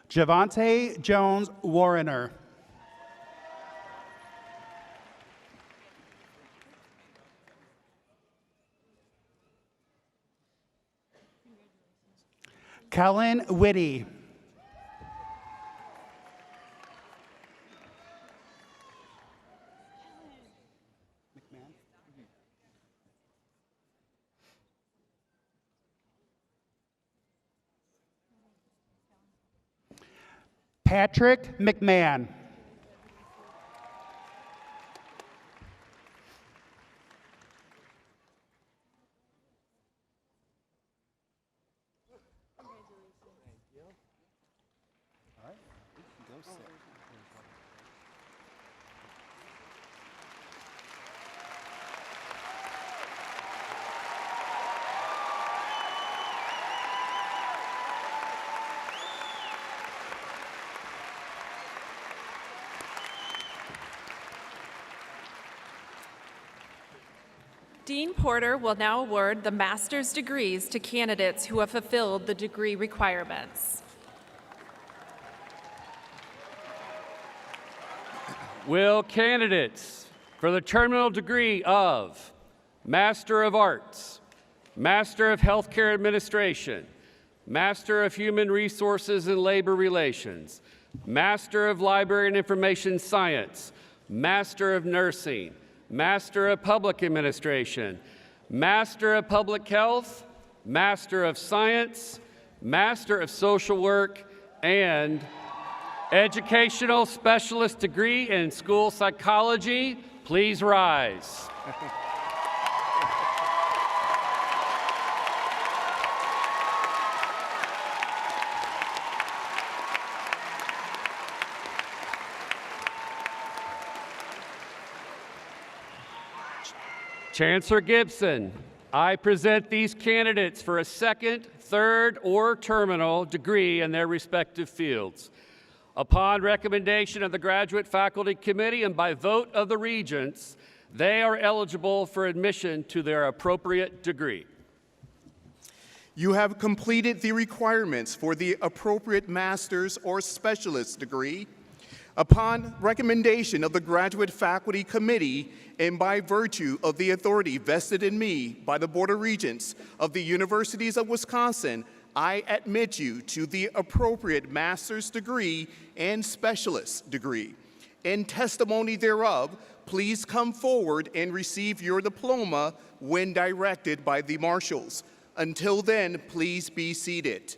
Javante Jones Warrener. Kellen Whitty. Patrick McMahon. Dean Porter will now award the master's degrees to candidates who have fulfilled the degree requirements. Will candidates for the terminal degree of Master of Arts, Master of Healthcare Administration, Master of Human Resources and Labor Relations, Master of Library and Information Science, Master of Nursing, Master of Public Administration, Master of Public Health, Master of Science, Master of Social Work, and Educational Specialist degree in School Psychology, please rise. Chancellor Gibson, I present these candidates for a second, third, or terminal degree in their respective fields. Upon recommendation of the Graduate Faculty Committee and by vote of the Regents, they are eligible for admission to their appropriate degree. You have completed the requirements for the appropriate master's or specialist degree. Upon recommendation of the Graduate Faculty Committee and by virtue of the authority vested in me by the Board of Regents of the Universities of Wisconsin, I admit you to the appropriate master's degree and specialist degree. In testimony thereof, please come forward and receive your diploma when directed by the marshals. Until then, please be seated.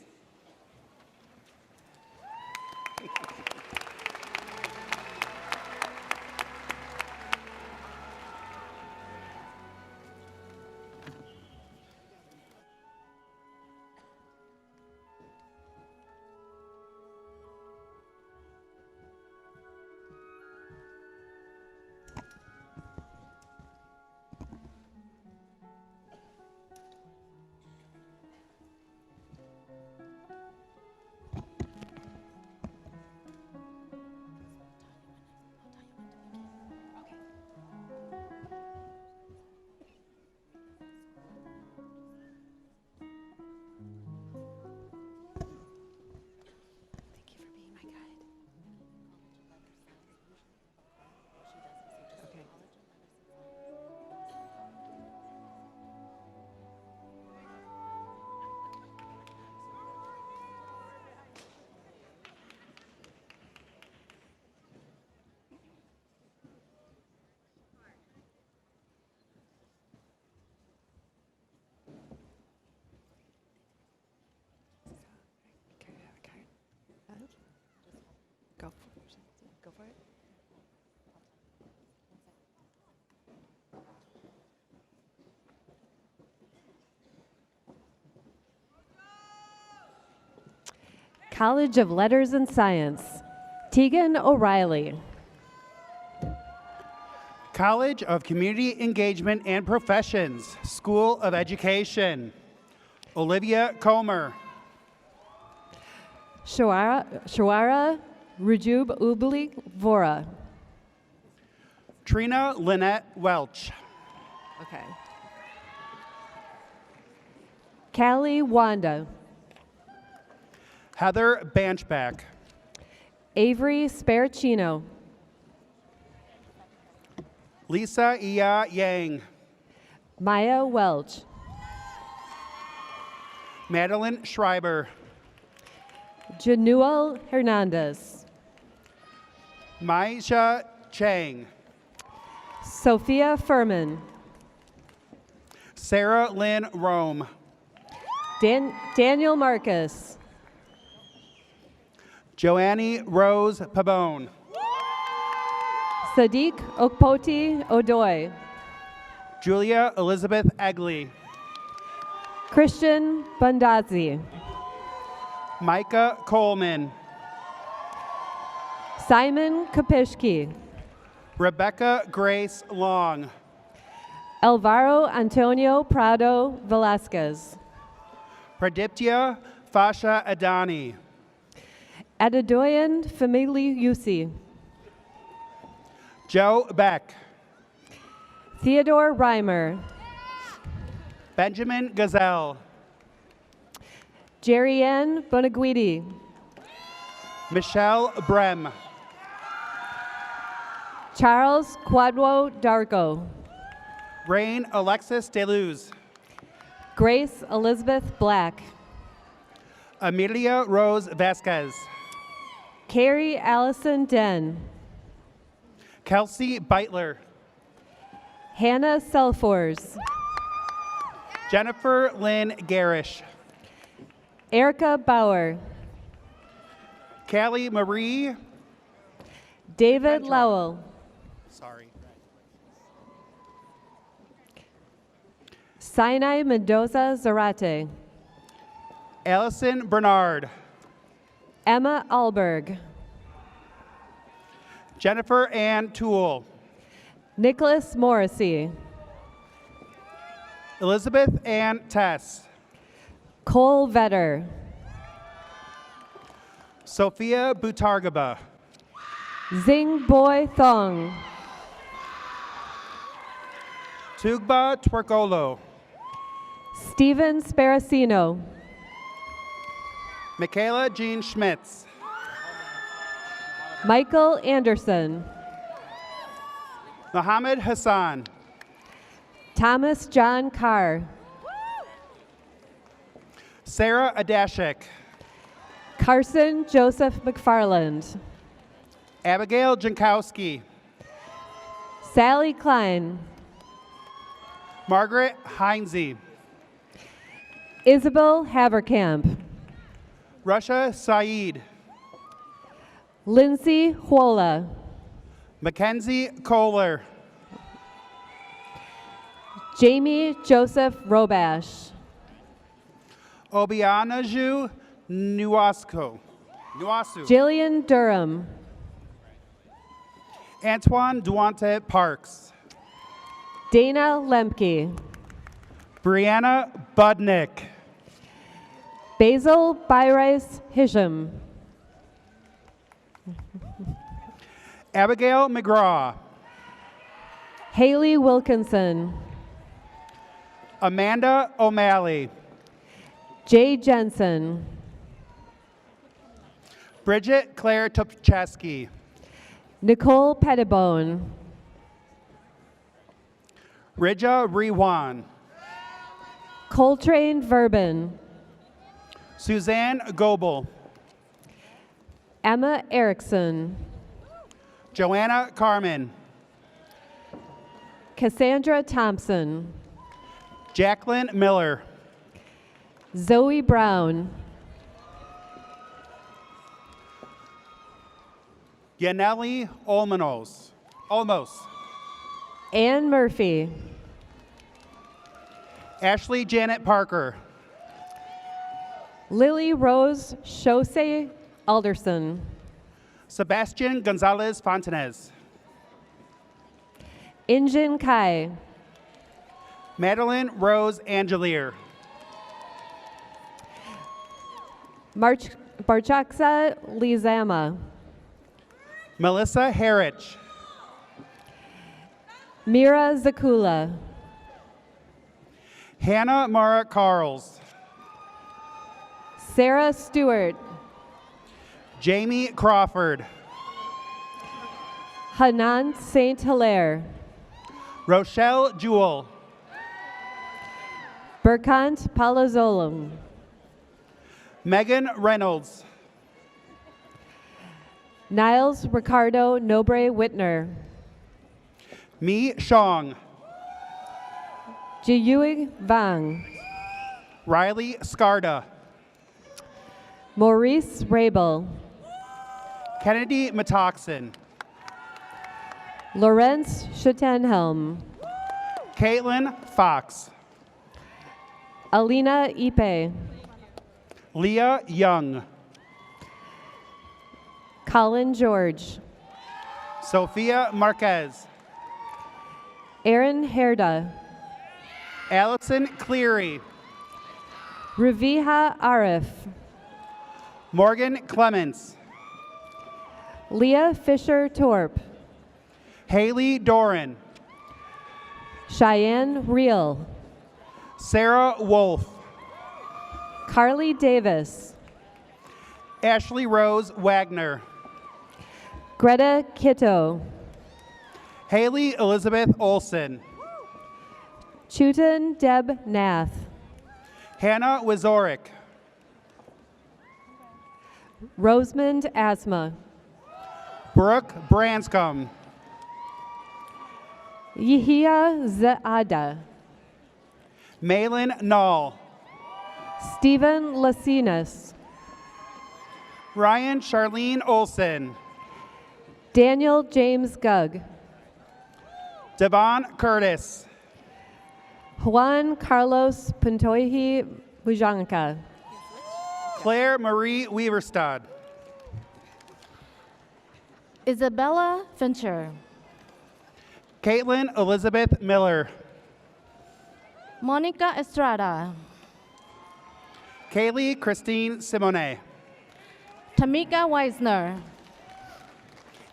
Go for it. College of Letters and Science, Tegan O'Reilly. College of Community Engagement and Professions, School of Education, Olivia Comer. Shawara Rujub Ubli Vora. Trina Lynette Welch. Okay. Callie Wanda. Heather Banchback. Avery Sparacino. Lisa Ia Yang. Maya Welch. Madeline Schreiber. Januel Hernandez. Maisha Chang. Sophia Furman. Sarah Lynn Rome. Daniel Marcus. Joanne Rose Pabone. Sadiq Okpoti Odoy. Julia Elizabeth Egley. Christian Bandazi. Micah Coleman. Simon Kapishki. Rebecca Grace Long. Alvaro Antonio Prado Velasquez. Pradiptia Fasha Adani. Adedoyan Famili Yusi. Joe Beck. Theodore Reimer. Benjamin Gazelle. Jerry-Ann Bonaguidi. Michelle Brem. Charles Quadwo Darko. Rain Alexis Deluz. Grace Elizabeth Black. Amelia Rose Vasquez. Carrie Allison Den. Kelsey Beitler. Hannah Selfors. Jennifer Lynn Garish. Erica Bauer. Callie Marie. David Lowell. Sorry. Sinai Mendoza Zarate. Allison Bernard. Emma Alberg. Jennifer Ann Toole. Nicholas Morrissey. Elizabeth Ann Tess. Cole Vetter. Sophia Butargaba. Zing Boy Thong. Tugba Twerkolo. Steven Sparacino. Michaela Jean Schmitz. Michael Anderson. Mohammed Hassan. Thomas John Carr. Sarah Adashik. Carson Joseph McFarland. Abigail Jankowski. Sally Klein. Margaret Heinze. Isabel Haverkamp. Russia Saeed. Lindsay Huola. Mackenzie Kohler. Jamie Joseph Robash. Obianaju Nuasu. Jillian Durham. Antoine Duante Parks. Dana Lemke. Brianna Budnick. Basil Byrice Hisham. Abigail McGraw. Haley Wilkinson. Amanda O'Malley. Jay Jensen. Bridget Claire Topcheski. Nicole Pettibone. Rija Rewan. Coltrane Verbin. Suzanne Goebel. Emma Erickson. Joanna Carmen. Cassandra Thompson. Jacqueline Miller. Zoe Brown. Yaneli Olmos. Ann Murphy. Ashley Janet Parker. Lily Rose Chose Alderson. Sebastian Gonzalez Fontanez. Injin Kai. Madeline Rose Angelier. Barchaksa Lizama. Melissa Harrich. Mira Zakula. Hannah Mara Carls. Sarah Stewart. Jamie Crawford. Hanan Saint Hilaire. Rochelle Jewell. Berkant Palazzolo. Megan Reynolds. Niles Ricardo Nobre Whitner. Mi Shong. Jiyui Vang. Riley Scarda. Maurice Rabel. Kennedy Metoxen. Lorenz Schuttenhelm. Caitlin Fox. Alina Ipe. Leah Young. Colin George. Sophia Marquez. Aaron Herda. Allison Cleary. Raviha Arif. Morgan Clements. Leah Fisher Torp. Haley Doran. Cheyenne Reel. Sarah Wolf. Carly Davis. Ashley Rose Wagner. Greta Kitto. Haley Elizabeth Olson. Chutin Deb Nath. Hannah Wazorek. Rosamond Asma. Brooke Branscombe. Yehia Zaada. Malin Nall. Stephen Lasinas. Ryan Charlene Olson. Daniel James Gugg. Devon Curtis. Juan Carlos Pantoji Bujanka. Claire Marie Weaverstad. Isabella Fincher. Caitlin Elizabeth Miller. Monica Estrada. Kaylee Christine Simone. Tamika Weisner.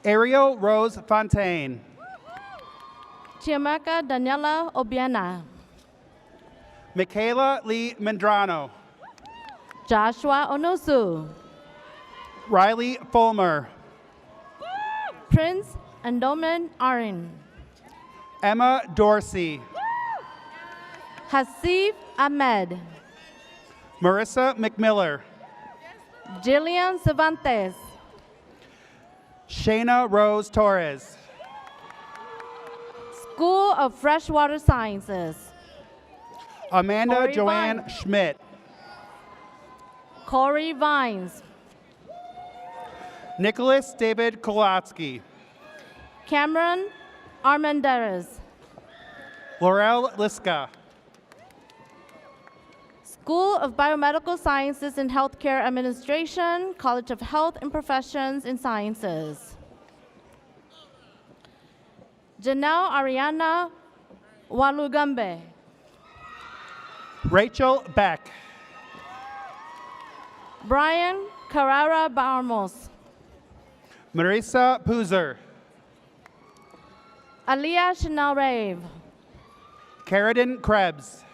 Ariel Rose Fontaine. Chiamaka Daniela Obiena. Michaela Lee Mendrano. Joshua Onosu. Riley Fulmer. Prince Andoman Arin. Emma Dorsey. Hasif Ahmed. Marissa McMiller. Jillian Cervantes. Shayna Rose Torres. School of Freshwater Sciences. Amanda Corey Joanne Vines. Schmidt. Corey Vines. Nicholas David Kolotsky. Cameron Armendariz. Laurel Liska. School of Biomedical Sciences and Healthcare Administration, College of Health and Professions in Sciences. Janelle Ariana Walugambe. Rachel Beck. Brian Carrara Barmos. Marisa Puzer. Aliyah Chanel Rave. Carradine Krebs.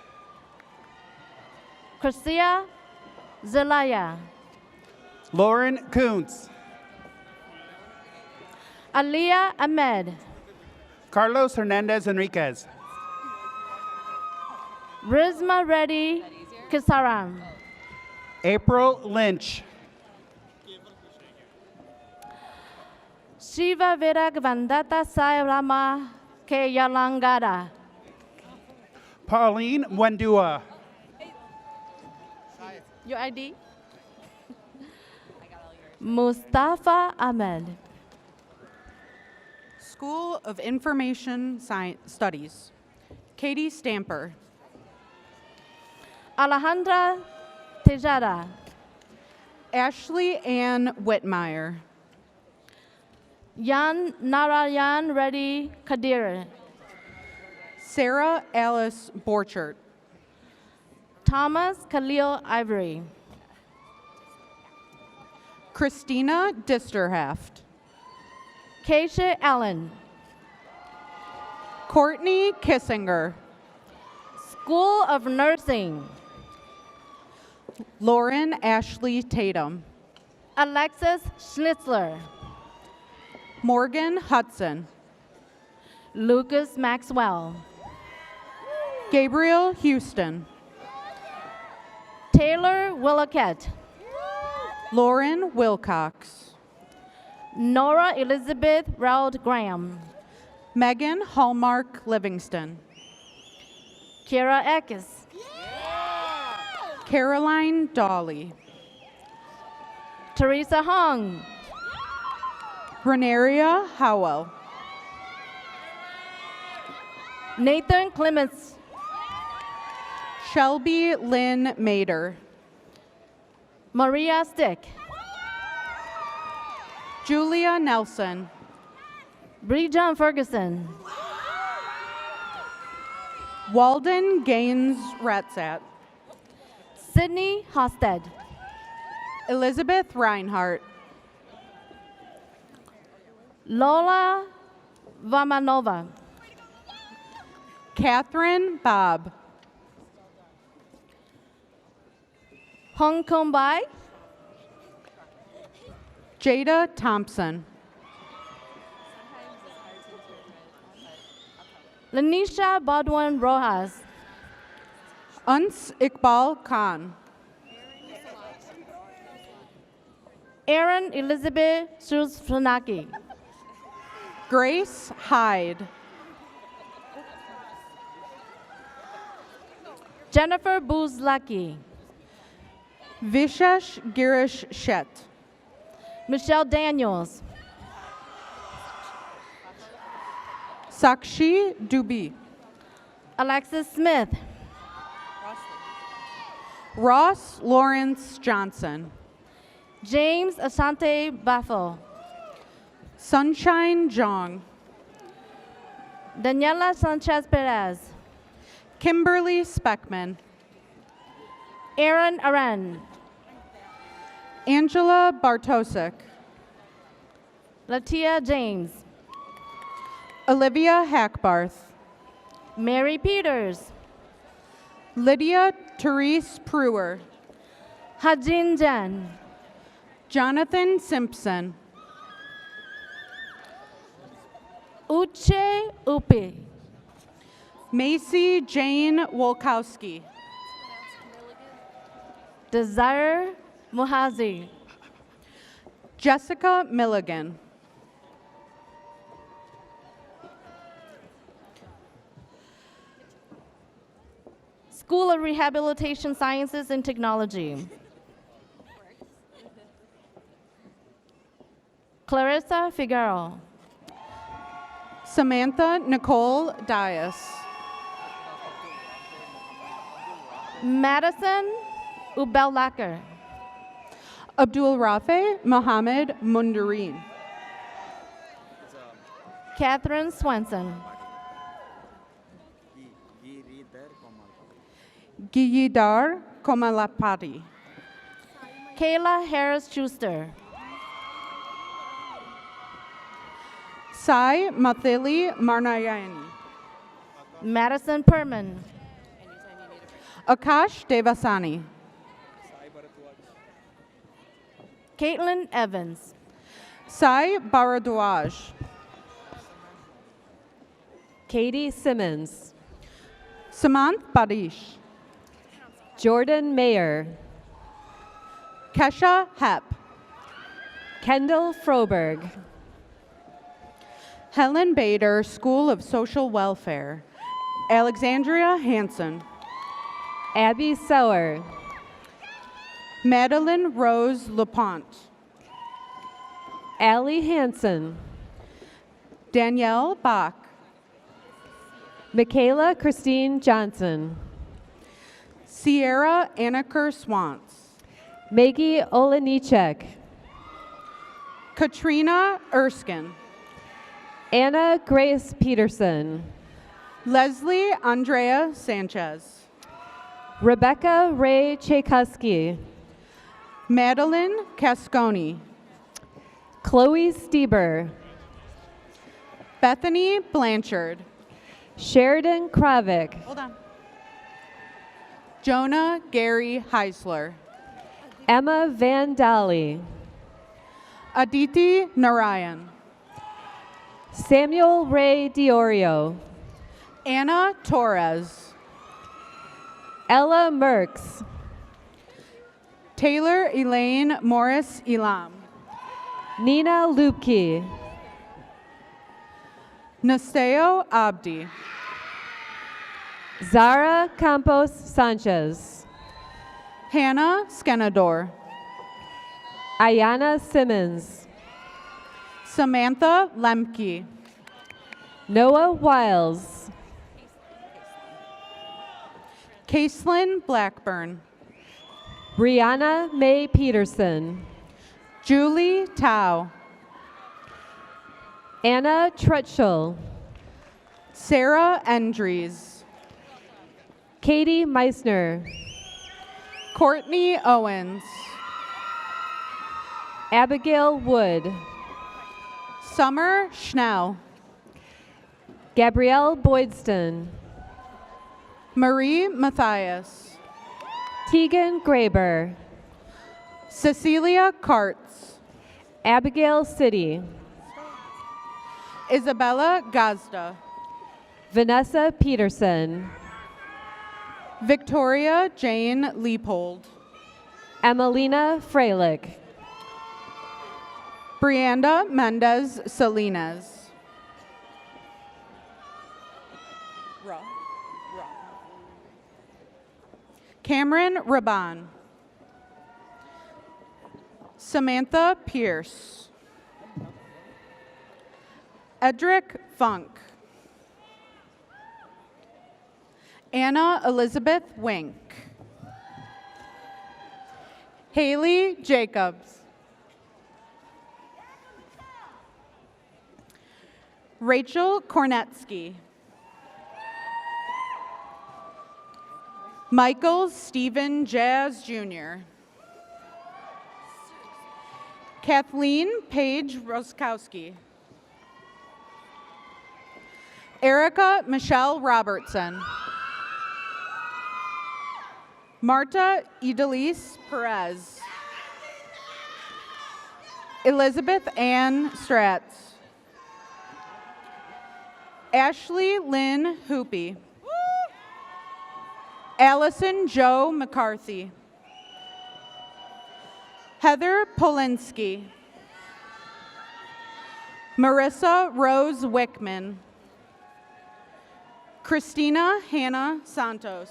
Christia Zelaya. Lauren Kuntz. Aliyah Ahmed. Carlos Hernandez Enriquez. Rizma Reddy Kisaram. April Lynch. Shiva Virak Vandata Sairama Keyalangada. Pauline Mwendua. Your ID? Mustafa Ahmed. School of Information Studies. Katie Stamper. Alejandra Tejada. Ashley Ann Whitmire. Yan Narayan Reddy Kadir. Sarah Alice Borchert. Thomas Khalil Ivory. Christina Disterhaft. Keisha Allen. Courtney Kissinger. School of Nursing. Lauren Ashley Tatum. Alexis Schnitzler. Morgan Hudson. Lucas Maxwell. Gabriel Houston. Taylor Willockett. Lauren Wilcox. Nora Elizabeth Raud Graham. Megan Hallmark Livingston. Kira Eckes. Caroline Dawley. Teresa Hung. Renaria Howell. Nathan Clements. Shelby Lynn Mader. Maria Stick. Julia Nelson. Bree John Ferguson. Walden Gaines Ratzat. Sydney Hosted. Elizabeth Reinhardt. Lola Vamanova. Catherine Bob. Hong Kong Bai. Jada Thompson. Lanisha Baldwin Rojas. Uns Iqbal Khan. Erin Elizabeth Suzfanaki. Grace Hyde. Jennifer Buzlaki. Vishesh Girish Shet. Michelle Daniels. Sakshi Dubey. Alexis Smith. Ross Lawrence Johnson. James Asante Baffo. Sunshine Jong. Daniela Sanchez Perez. Kimberly Speckman. Aaron Aran. Angela Bartosik. Latia James. Olivia Hackbarth. Mary Peters. Lydia Therese Pruer. Hajin Jan. Jonathan Simpson. Uche Upi. Macy Jane Wolkowski. Desire Muhazi. Jessica Milligan. School of Rehabilitation Sciences and Technology. Clarissa Figueroa. Samantha Nicole Dias. Madison Ubellaker. Abdul Rafe Mohammed Mundareen. Catherine Swenson. Giyidar Komalapati. Kayla Harris Schuster. Sai Mathili Marnayani. Madison Perman. Akash Devasani. Caitlin Evans. Sai Bharadwaj. Katie Simmons. Samant Badish. Jordan Mayer. Kesha Hepp. Kendall Froberg. Helen Bader, School of Social Welfare. Alexandria Hanson. Abby Sauer. Madeline Rose LaPont. Allie Hansen. Danielle Bach. Michaela Christine Johnson. Sierra Anniker Swantz. Maggie Olenichek. Katrina Erskine. Anna Grace Peterson. Leslie Andrea Sanchez. Rebecca Ray Chaykuski. Madeline Casconi. Chloe Stieber. Bethany Blanchard. Sheridan Kravik. Hold on. Jonah Gary Heisler. Emma Van Dali. Aditi Narayan. Samuel Ray Diorio. Anna Torres. Ella Merks. Taylor Elaine Morris Elam. Nina Lupke. Naseo Abdi. Zara Campos Sanchez. Hannah Skenador. Ayana Simmons. Samantha Lemke. Noah Wiles. Caitlin Blackburn. Brianna May Peterson. Julie Tao. Anna Trutschel. Sarah Endries. Katie Meissner. Courtney Owens. Abigail Wood. Summer Schnell. Gabrielle Boydston. Marie Matthias. Tegan Graber. Cecilia Kartz. Abigail City. Isabella Gazda. Vanessa Peterson. Victoria Jane Leopold. Emelina Freilich. Brianda Mendez Salinas. Cameron Raban. Samantha Pierce. Edric Funk. Anna Elizabeth Wink. Haley Jacobs. Rachel Kornetsky. Michael Stephen Jazz Jr. Kathleen Paige Roskowski. Erica Michelle Robertson. Marta Idalise Perez. Elizabeth Ann Stratz. Ashley Lynn Hoopy. Allison Joe McCarthy. Heather Polinsky. Marissa Rose Wickman. Christina Hannah Santos.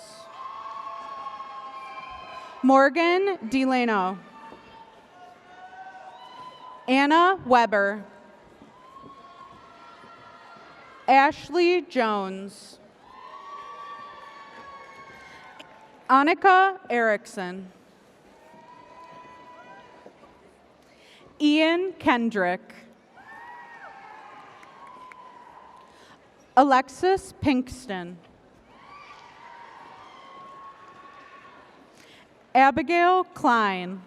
Morgan Delano. Anna Weber. Ashley Jones. Annika Erickson. Ian Kendrick. Alexis Pinkston. Abigail Klein.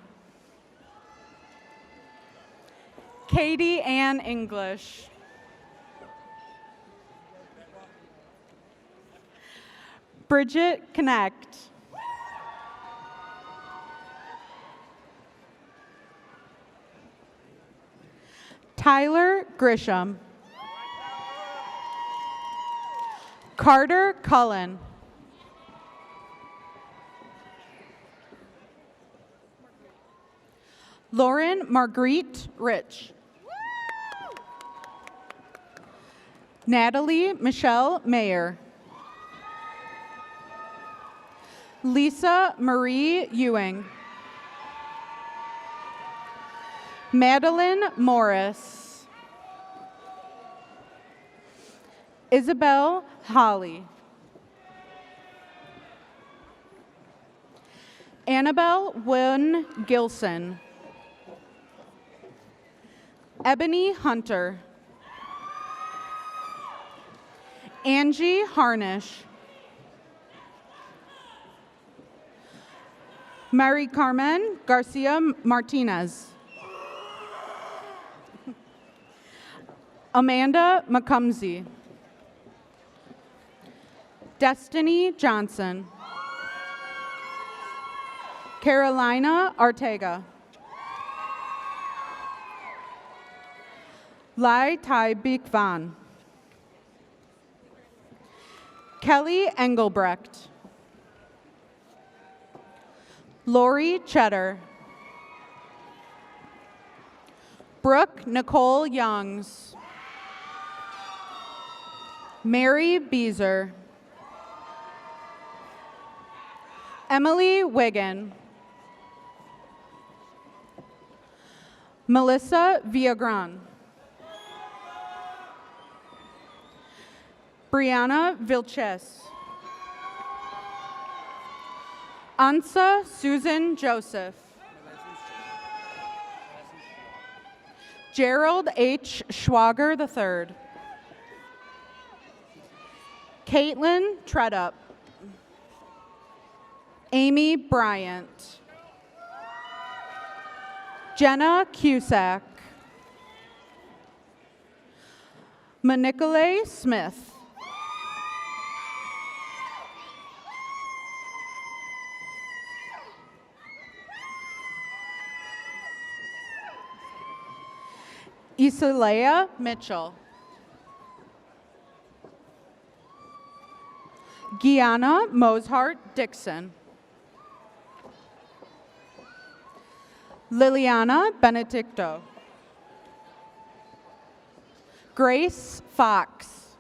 Katie Ann English. Bridget Connect. Tyler Grisham. Carter Cullen. Lauren Marguerite Rich. Natalie Michelle Mayer. Lisa Marie Ewing. Madeline Morris. Isabel Holly. Annabelle Wynn Gilson. Ebony Hunter. Angie Harnish. Mary Carmen Garcia Martinez. Amanda McCumsey. Destiny Johnson. Carolina Ortega. Lai Tai Bik Van. Kelly Engelbrecht. Lori Cheddar. Brooke Nicole Youngs. Mary Beezer. Emily Wiggin. Melissa Viagran. Brianna Vilches. Ansa Susan Joseph. Gerald H. Schwager III. Caitlin Treadup. Amy Bryant. Jenna Cusack. Manicole Smith. Isalea Mitchell. Gianna Mozart Dixon. Liliana Benedicto. Grace Fox.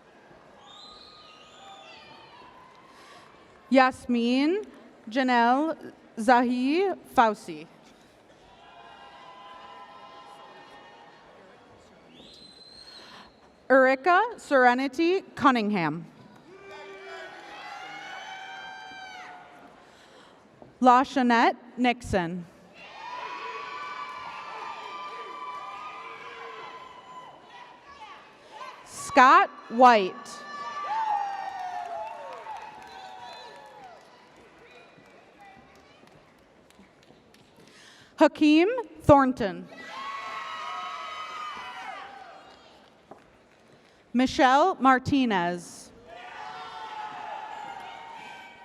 Yasmin Janelle Zahi Fauci. Erica Serenity Cunningham. LaShanette Nixon. Scott White. Hakeem Thornton. Michelle Martinez.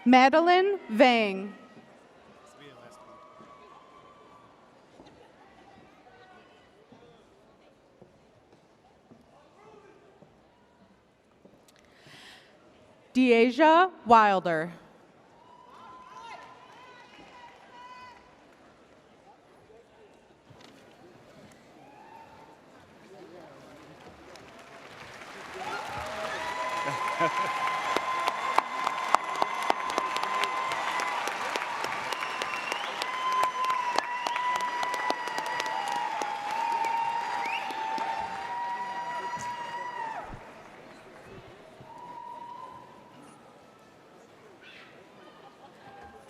Madeline Vang. Deasia Wilder.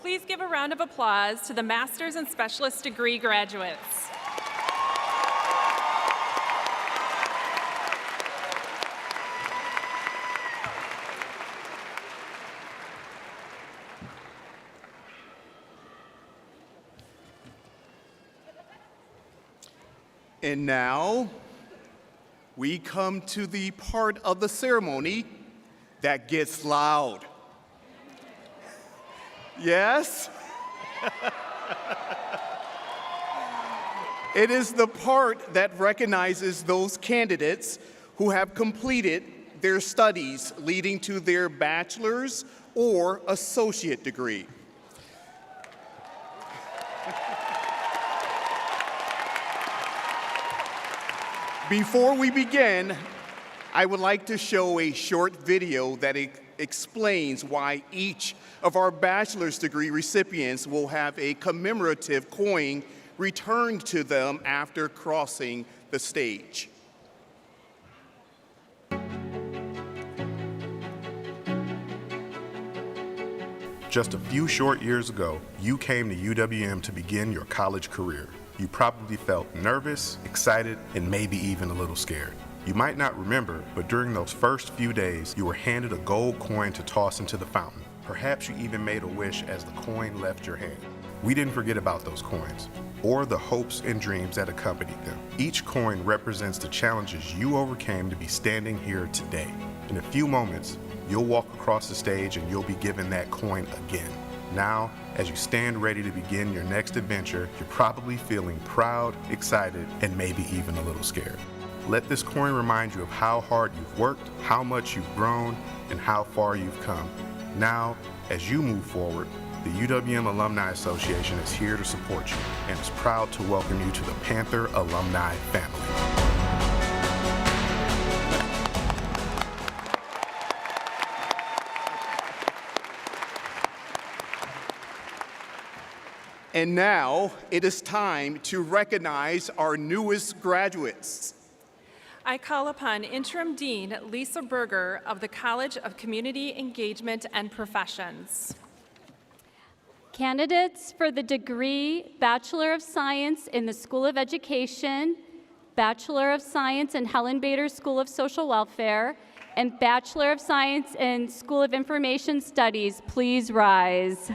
Please give a round of applause to the master's and specialist degree graduates. And now, we come to the part of the ceremony that gets loud. Yes? It is the part that recognizes those candidates who have completed their studies leading to their bachelor's or associate degree. Before we begin, I would like to show a short video that explains why each of our bachelor's degree recipients will have a commemorative coin returned to them after crossing the stage. Just a few short years ago, you came to UWM to begin your college career. You probably felt nervous, excited, and maybe even a little scared. You might not remember, but during those first few days, you were handed a gold coin to toss into the fountain. Perhaps you even made a wish as the coin left your hand. We didn't forget about those coins, or the hopes and dreams that accompanied them. Each coin represents the challenges you overcame to be standing here today. In a few moments, you'll walk across the stage and you'll be given that coin again. Now, as you stand ready to begin your next adventure, you're probably feeling proud, excited, and maybe even a little scared. Let this coin remind you of how hard you've worked, how much you've grown, and how far you've come. Now, as you move forward, the UWM Alumni Association is here to support you and is proud to welcome you to the Panther alumni family. And now it is time to recognize our newest graduates. I call upon Interim Dean Lisa Berger of the College of Community Engagement and Professions. Candidates for the degree Bachelor of Science in the School of Education, Bachelor of Science in Helen Bader School of Social Welfare, and Bachelor of Science in School of Information Studies, please rise.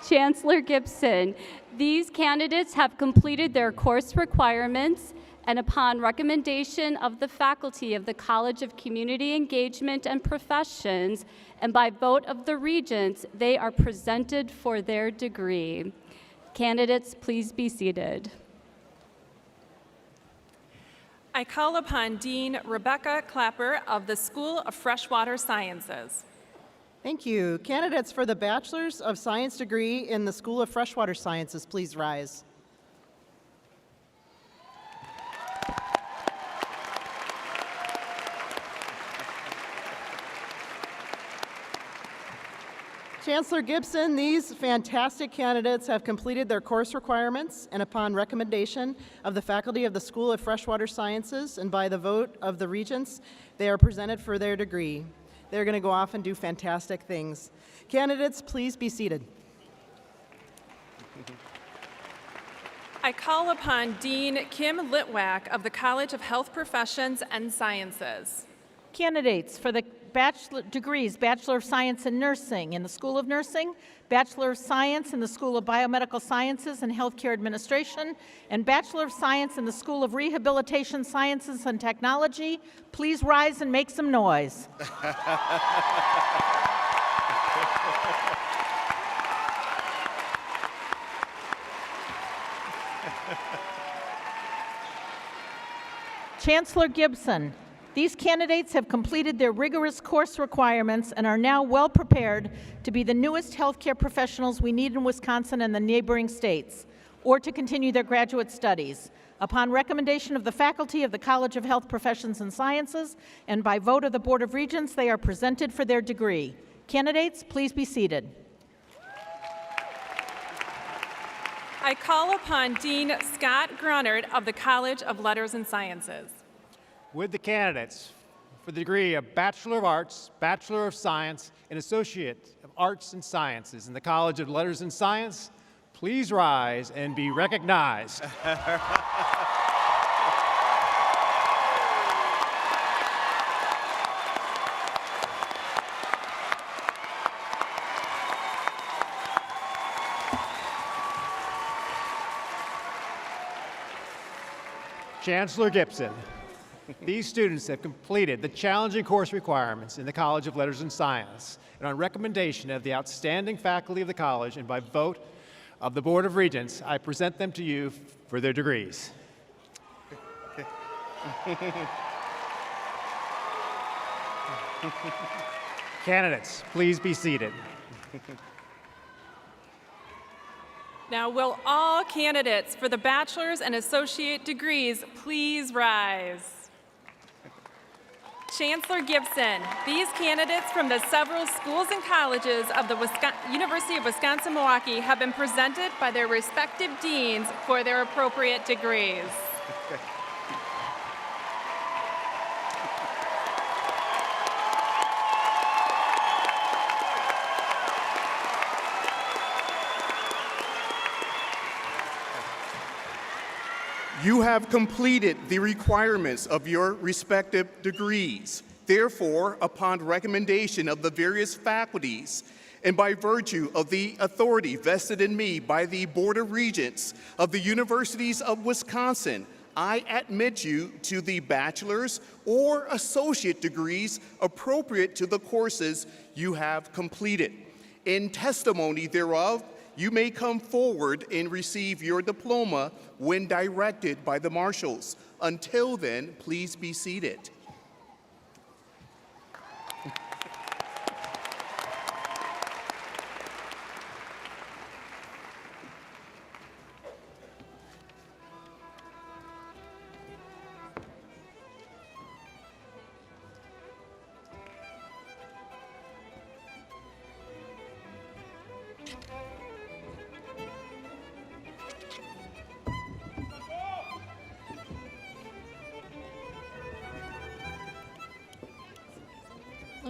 Chancellor Gibson, these candidates have completed their course requirements, and upon recommendation of the faculty of the College of Community Engagement and Professions, and by vote of the regents, they are presented for their degree. Candidates, please be seated. I call upon Dean Rebecca Clapper of the School of Freshwater Sciences. Thank you. Candidates for the Bachelor's of Science degree in the School of Freshwater Sciences, please rise. Chancellor Gibson, these fantastic candidates have completed their course requirements, and upon recommendation of the faculty of the School of Freshwater Sciences and by the vote of the regents, they are presented for their degree. They're going to go off and do fantastic things. Candidates, please be seated. I call upon Dean Kim Litwack of the College of Health Professions and Sciences. Candidates for the bachelor degrees, Bachelor of Science in Nursing in the School of Nursing, Bachelor of Science in the School of Biomedical Sciences and Healthcare Administration, and Bachelor of Science in the School of Rehabilitation Sciences and Technology, please rise and make some noise. Chancellor Gibson, these candidates have completed their rigorous course requirements and are now well prepared to be the newest healthcare professionals we need in Wisconsin and the neighboring states, or to continue their graduate studies. Upon recommendation of the faculty of the College of Health Professions and Sciences and by vote of the Board of Regents, they are presented for their degree. Candidates, please be seated. I call upon Dean Scott Grunert of the College of Letters and Sciences. Would the candidates for the degree of Bachelor of Arts, Bachelor of Science, and Associate of Arts and Sciences in the College of Letters and Science please rise and be recognized? Chancellor Gibson, these students have completed the challenging course requirements in the College of Letters and Science, and on recommendation of the outstanding faculty of the college and by vote of the Board of Regents, I present them to you for their degrees. Candidates, please be seated. Now, will all candidates for the bachelor's and associate degrees please rise? Chancellor Gibson, these candidates from the several schools and colleges of the University of Wisconsin-Milwaukee have been presented by their respective deans for their appropriate degrees. You have completed the requirements of your respective degrees. Therefore, upon recommendation of the various faculties, and by virtue of the authority vested in me by the Board of Regents of the Universities of Wisconsin, I admit you to the bachelor's or associate degrees appropriate to the courses you have completed. In testimony thereof, you may come forward and receive your diploma when directed by the marshals. Until then, please be seated.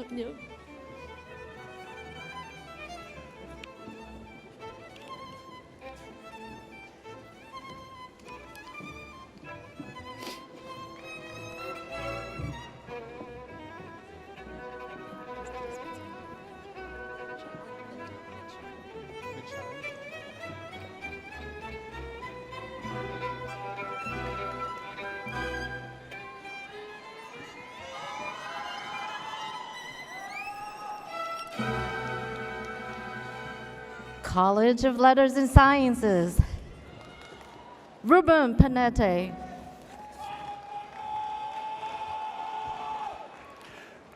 No. College of Letters and Sciences, Ruben Panette.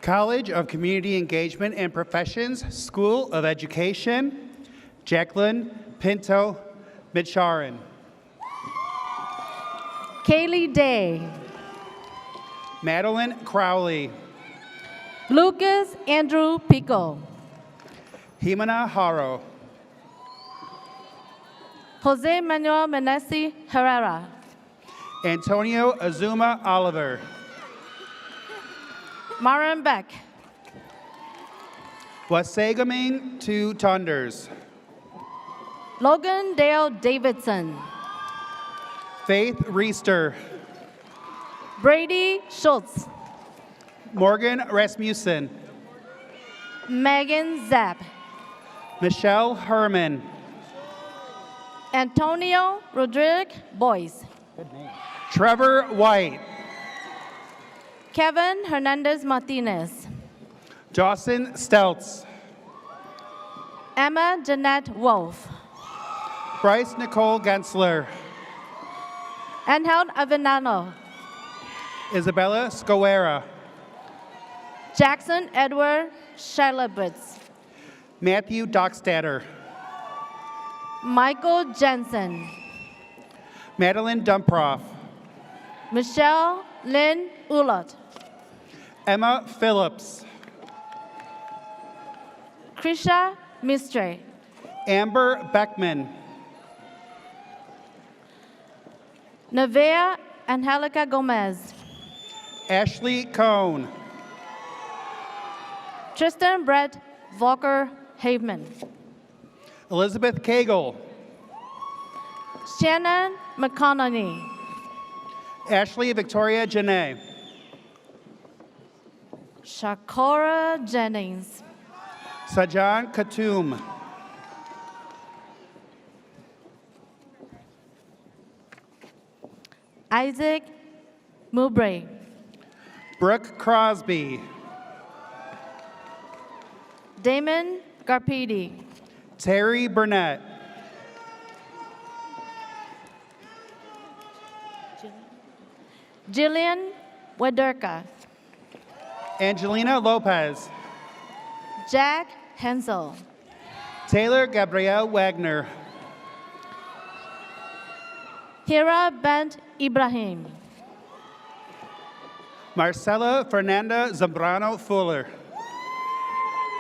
College of Community Engagement and Professions, School of Education, Jacqueline Pinto Mitcharin. Kaylee Day. Madeline Crowley. Lucas Andrew Pico. Jimena Haro. Jose Manuel Menesi Herrera. Antonio Azuma Oliver. Maren Beck. Wasegaming Tu Tunders. Logan Dale Davidson. Faith Reister. Brady Schultz. Morgan Rasmussen. Megan Zapp. Michelle Herman. Antonio Rodriguez Boyce. Trevor White. Kevin Hernandez Martinez. Dawson Steltz. Emma Jeanette Wolf. Bryce Nicole Gensler. Angel Avenano. Isabella Scoera. Jackson Edward Shalabitz. Matthew Dockstader. Michael Jensen. Madeline Dumproff. Michelle Lynn Ulot. Emma Phillips. Krisha Mistre. Amber Beckman. Nevea Angelica Gomez. Ashley Cohn. Tristan Brett Volker Haveman. Elizabeth Cagle. Shannon McConaughey. Ashley Victoria Janae. Shakora Jennings. Sajan Khatum. Isaac Mubray. Brooke Crosby. Damon Garpidi. Terry Burnett. Jillian Wederka. Angelina Lopez. Jack Hensel. Taylor Gabrielle Wagner. Hira Bent Ibrahim. Marcela Fernanda Zambrano Fuller.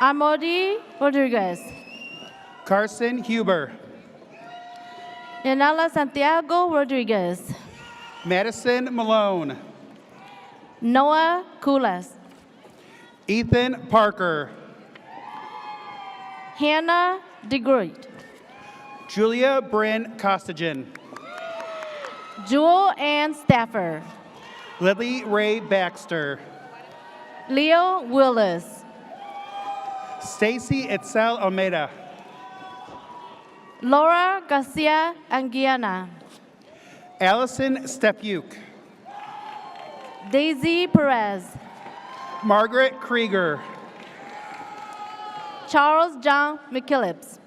Amodi Rodriguez. Carson Huber. Yanela Santiago Rodriguez. Madison Malone. Noah Kulas. Ethan Parker. Hannah DeGroot. Julia Bryn Costigan. Jewel Ann Stafford. Lily Ray Baxter. Leo Willis. Stacy Etzel Almeida. Laura Garcia Anguiana. Allison Stepuk. Daisy Perez. Margaret Krieger. Charles John McKillips.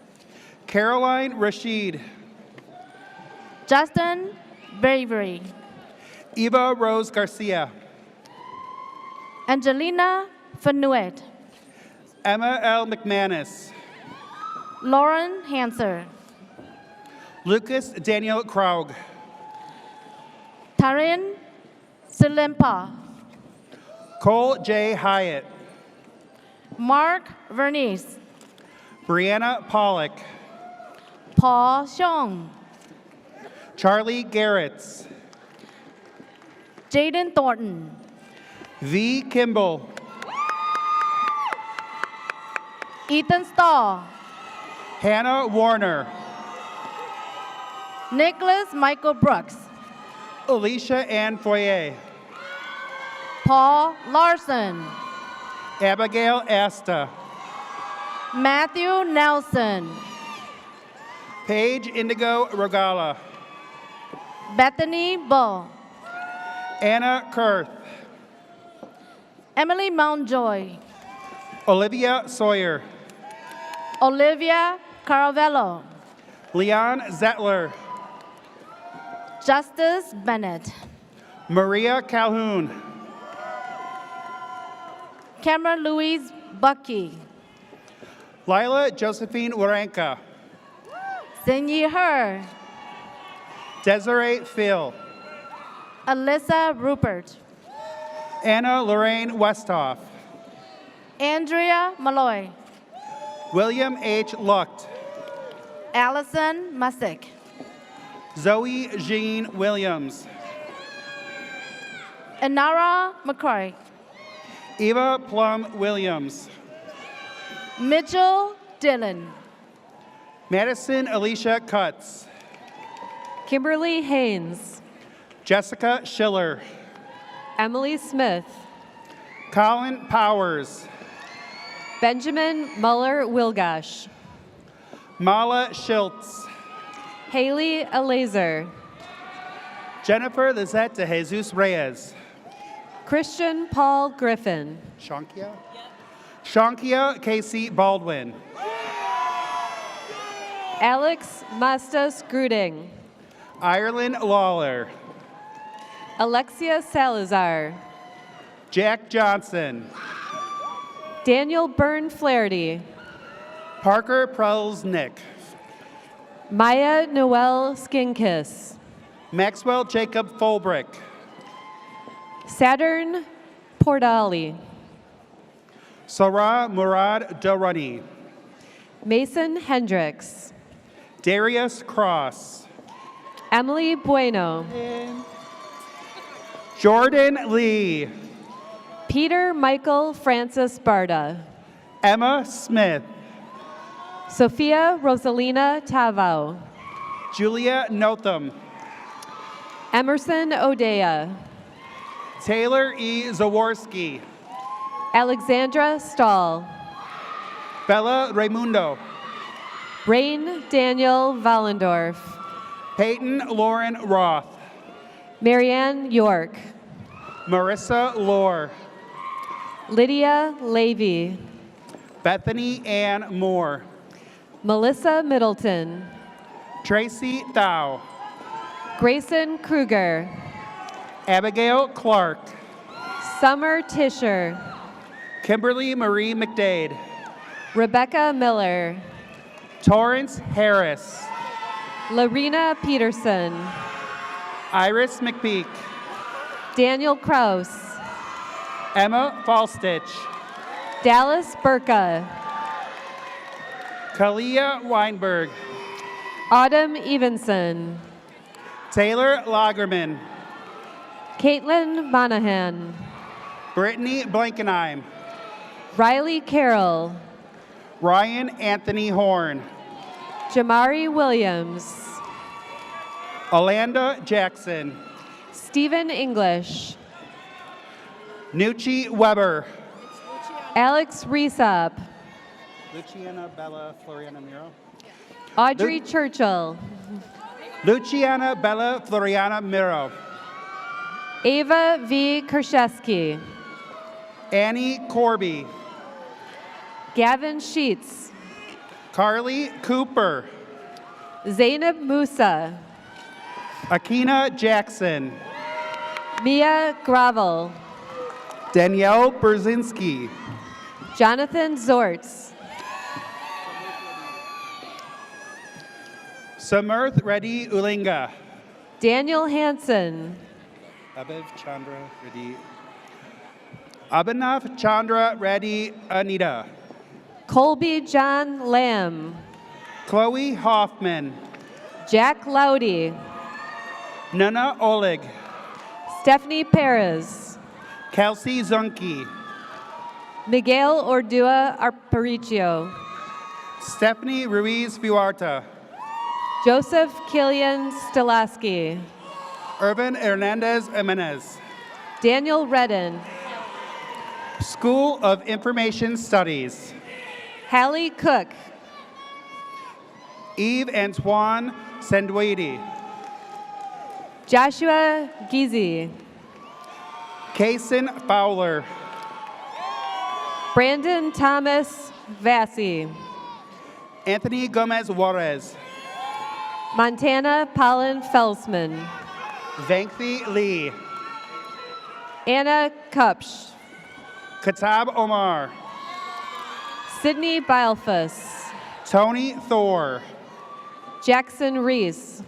Caroline Rashid. Justin Bravery. Eva Rose Garcia. Angelina Fanuet. Emma L. McManus. Lauren Hanser. Lucas Daniel Kraug. Tarin Silempa. Cole J. Hyatt. Mark Vernice. Brianna Pollock. Paul Xiong. Charlie Garretts. Jaden Thornton. V. Kimball. Ethan Stahl. Hannah Warner. Nicholas Michael Brooks. Alicia Ann Foyer. Paul Larson. Abigail Asta. Matthew Nelson. Paige Indigo Regala. Bethany Bull. Anna Kurth. Emily Mountjoy. Olivia Sawyer. Olivia Caravello. Leon Zettler. Justice Bennett. Maria Calhoun. Cameron Louise Bucky. Lila Josephine Waranka. Xinyi Her. Desiree Phil. Alyssa Rupert. Anna Lorraine Westhoff. Andrea Malloy. William H. Lucht. Allison Masick. Zoe Jean Williams. Inara McCoy. Eva Plum Williams. Mitchell Dillon. Madison Alicia Cutts. Kimberly Haynes. Jessica Schiller. Emily Smith. Colin Powers. Benjamin Muller-Wilgash. Mala Schiltz. Haley Alazer. Jennifer Lizette de Jesus Reyes. Christian Paul Griffin. Shankia? Shankia Casey Baldwin. Alex Mastas Gruding. Ireland Lawler. Alexia Salazar. Jack Johnson. Daniel Byrne Flaherty. Parker Prelsnick. Maya Noel Skinkiss. Maxwell Jacob Fulbrick. Saturn Pordali. Sarah Murad Durrani. Mason Hendricks. Darius Cross. Emily Bueno. Jordan Lee. Peter Michael Francis Barda. Emma Smith. Sophia Rosalina Tavau. Julia Notham. Emerson Odea. Taylor E. Zaworski. Alexandra Stahl. Bella Raimundo. Rain Daniel Wallendorf. Peyton Lauren Roth. Marianne York. Marissa Lohr. Lydia Levy. Bethany Ann Moore. Melissa Middleton. Tracy Thau. Grayson Kruger. Abigail Clark. Summer Tischer. Kimberly Marie McDade. Rebecca Miller. Torrance Harris. Larina Peterson. Iris McPeak. Daniel Kraus. Emma Falstich. Dallas Burka. Kalia Weinberg. Autumn Evenson. Taylor Lagerman. Caitlin Monahan. Brittany Blankenheim. Riley Carroll. Ryan Anthony Horn. Jamari Williams. Alanda Jackson. Stephen English. Nucci Weber. Alex Reesop. Luciana Bella Floriana Miro. Audrey Churchill. Luciana Bella Floriana Miro. Ava V. Kershesky. Annie Corby. Gavin Sheets. Carly Cooper. Zainab Musa. Akina Jackson. Mia Gravel. Danielle Brzezinski. Jonathan Zortz. Samirth Reddy Ulinga. Daniel Hansen. Abhinav Chandra Reddy. Abhinav Chandra Reddy Anita. Colby John Lamb. Chloe Hoffman. Jack Loudy. Nana Oleg. Stephanie Perez. Kelsey Zunke. Miguel Ordua Aparicio. Stephanie Ruiz Fiuarta. Joseph Killian Stelaski. Urban Hernandez Jimenez. Daniel Redden. School of Information Studies. Hallie Cook. Eve Antoine Sendwady. Joshua Gizi. Kaysen Fowler. Brandon Thomas Vassie. Anthony Gomez Juarez. Montana Pollen Felsman. Vankthi Lee. Anna Kupsch. Katab Omar. Sydney Bilefus. Tony Thor. Jackson Reese.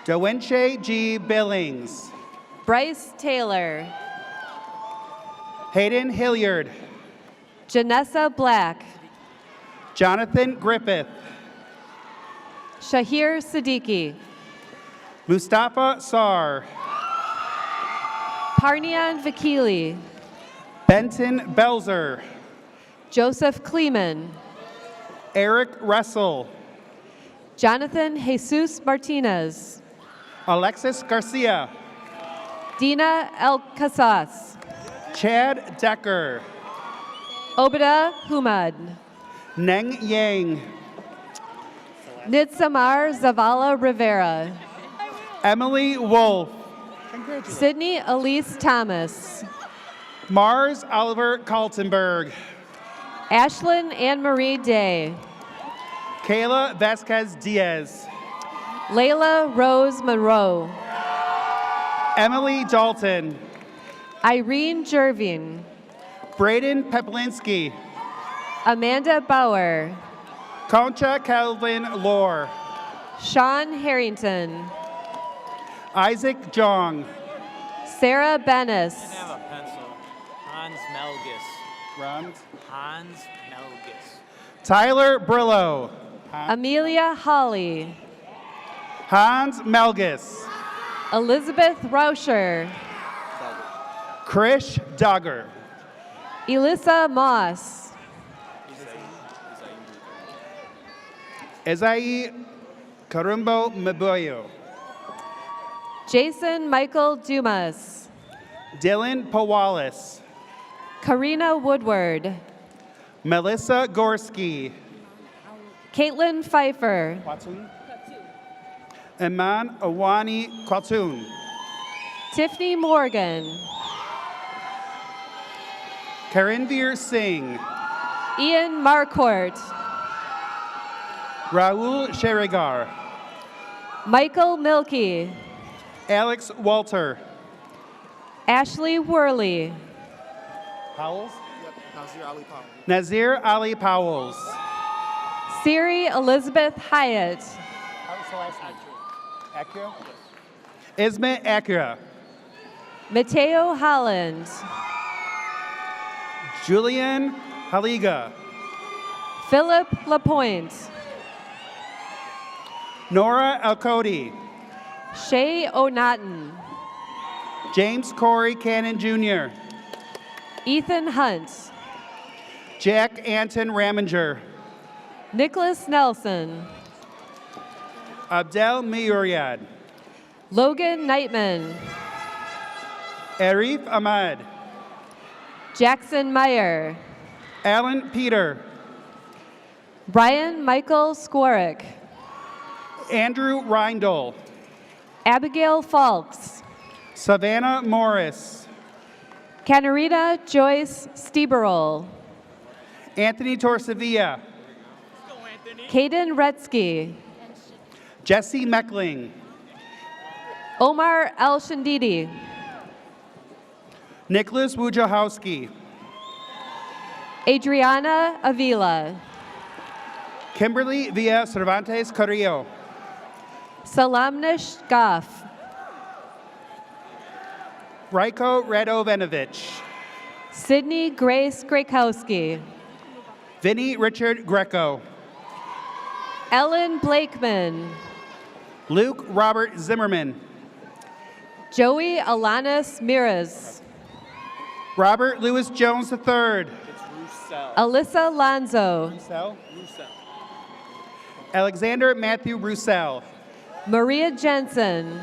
Dewinche G. Billings. Bryce Taylor. Hayden Hilliard. Janessa Black. Jonathan Griffith. Shahir Siddiqui. Mustafa Sar. Parnian Vakili. Benton Belzer. Joseph Kleeman. Eric Russell. Jonathan Jesus Martinez. Alexis Garcia. Dina El Casas. Chad Decker. Obada Humad. Neng Yang. Nidsamar Zavala Rivera. Emily Wolf. Sydney Elise Thomas. Mars Oliver Kaltenberg. Ashlyn Anne-Marie Day. Kayla Vasquez Diaz. Layla Rose Monroe. Emily Dalton. Irene Jervin. Braden Peplinski. Amanda Bauer. Concha Calvin Lore. Sean Harrington. Isaac Jong. Sarah Bennis. Have a pencil. Hans Melgus. Hans Melgus. Tyler Brillo. Amelia Holly. Hans Melgus. Elizabeth Rauscher. Krish Duggar. Elissa Moss. Ezai Karumbo Maboyo. Jason Michael Dumas. Dylan Pawalis. Karina Woodward. Melissa Gorski. Caitlin Pfeiffer. Iman Awani Kwatun. Tiffany Morgan. Karinveer Singh. Ian Marquardt. Raul Sherigar. Michael Milkey. Alex Walter. Ashley Worley. Powells? Nazir Ali Powells. Siri Elizabeth Hyatt. Acura? Ismet Acura. Mateo Holland. Julian Haliga. Philip Lapointe. Nora Elcody. Shay O'Naughton. James Corey Cannon Jr. Ethan Hunt. Jack Anton Raminger. Nicholas Nelson. Abdel Muriad. Logan Nightman. Arif Ahmad. Jackson Meyer. Alan Peter. Brian Michael Skwarek. Andrew Reindl. Abigail Falks. Savannah Morris. Canarita Joyce Stieberl. Anthony Torsavia. Caden Retzky. Jesse Meckling. Omar El Shandidi. Nicholas Wojciechowski. Adriana Avila. Kimberly Villa Cervantes Carrillo. Salamnish Goff. Raiko Radovenovich. Sydney Grace Grakowski. Vinny Richard Greco. Ellen Blakeman. Luke Robert Zimmerman. Joey Alanis Miras. Robert Louis Jones III. Alyssa Lanzo. Alexander Matthew Roussel. Maria Jensen.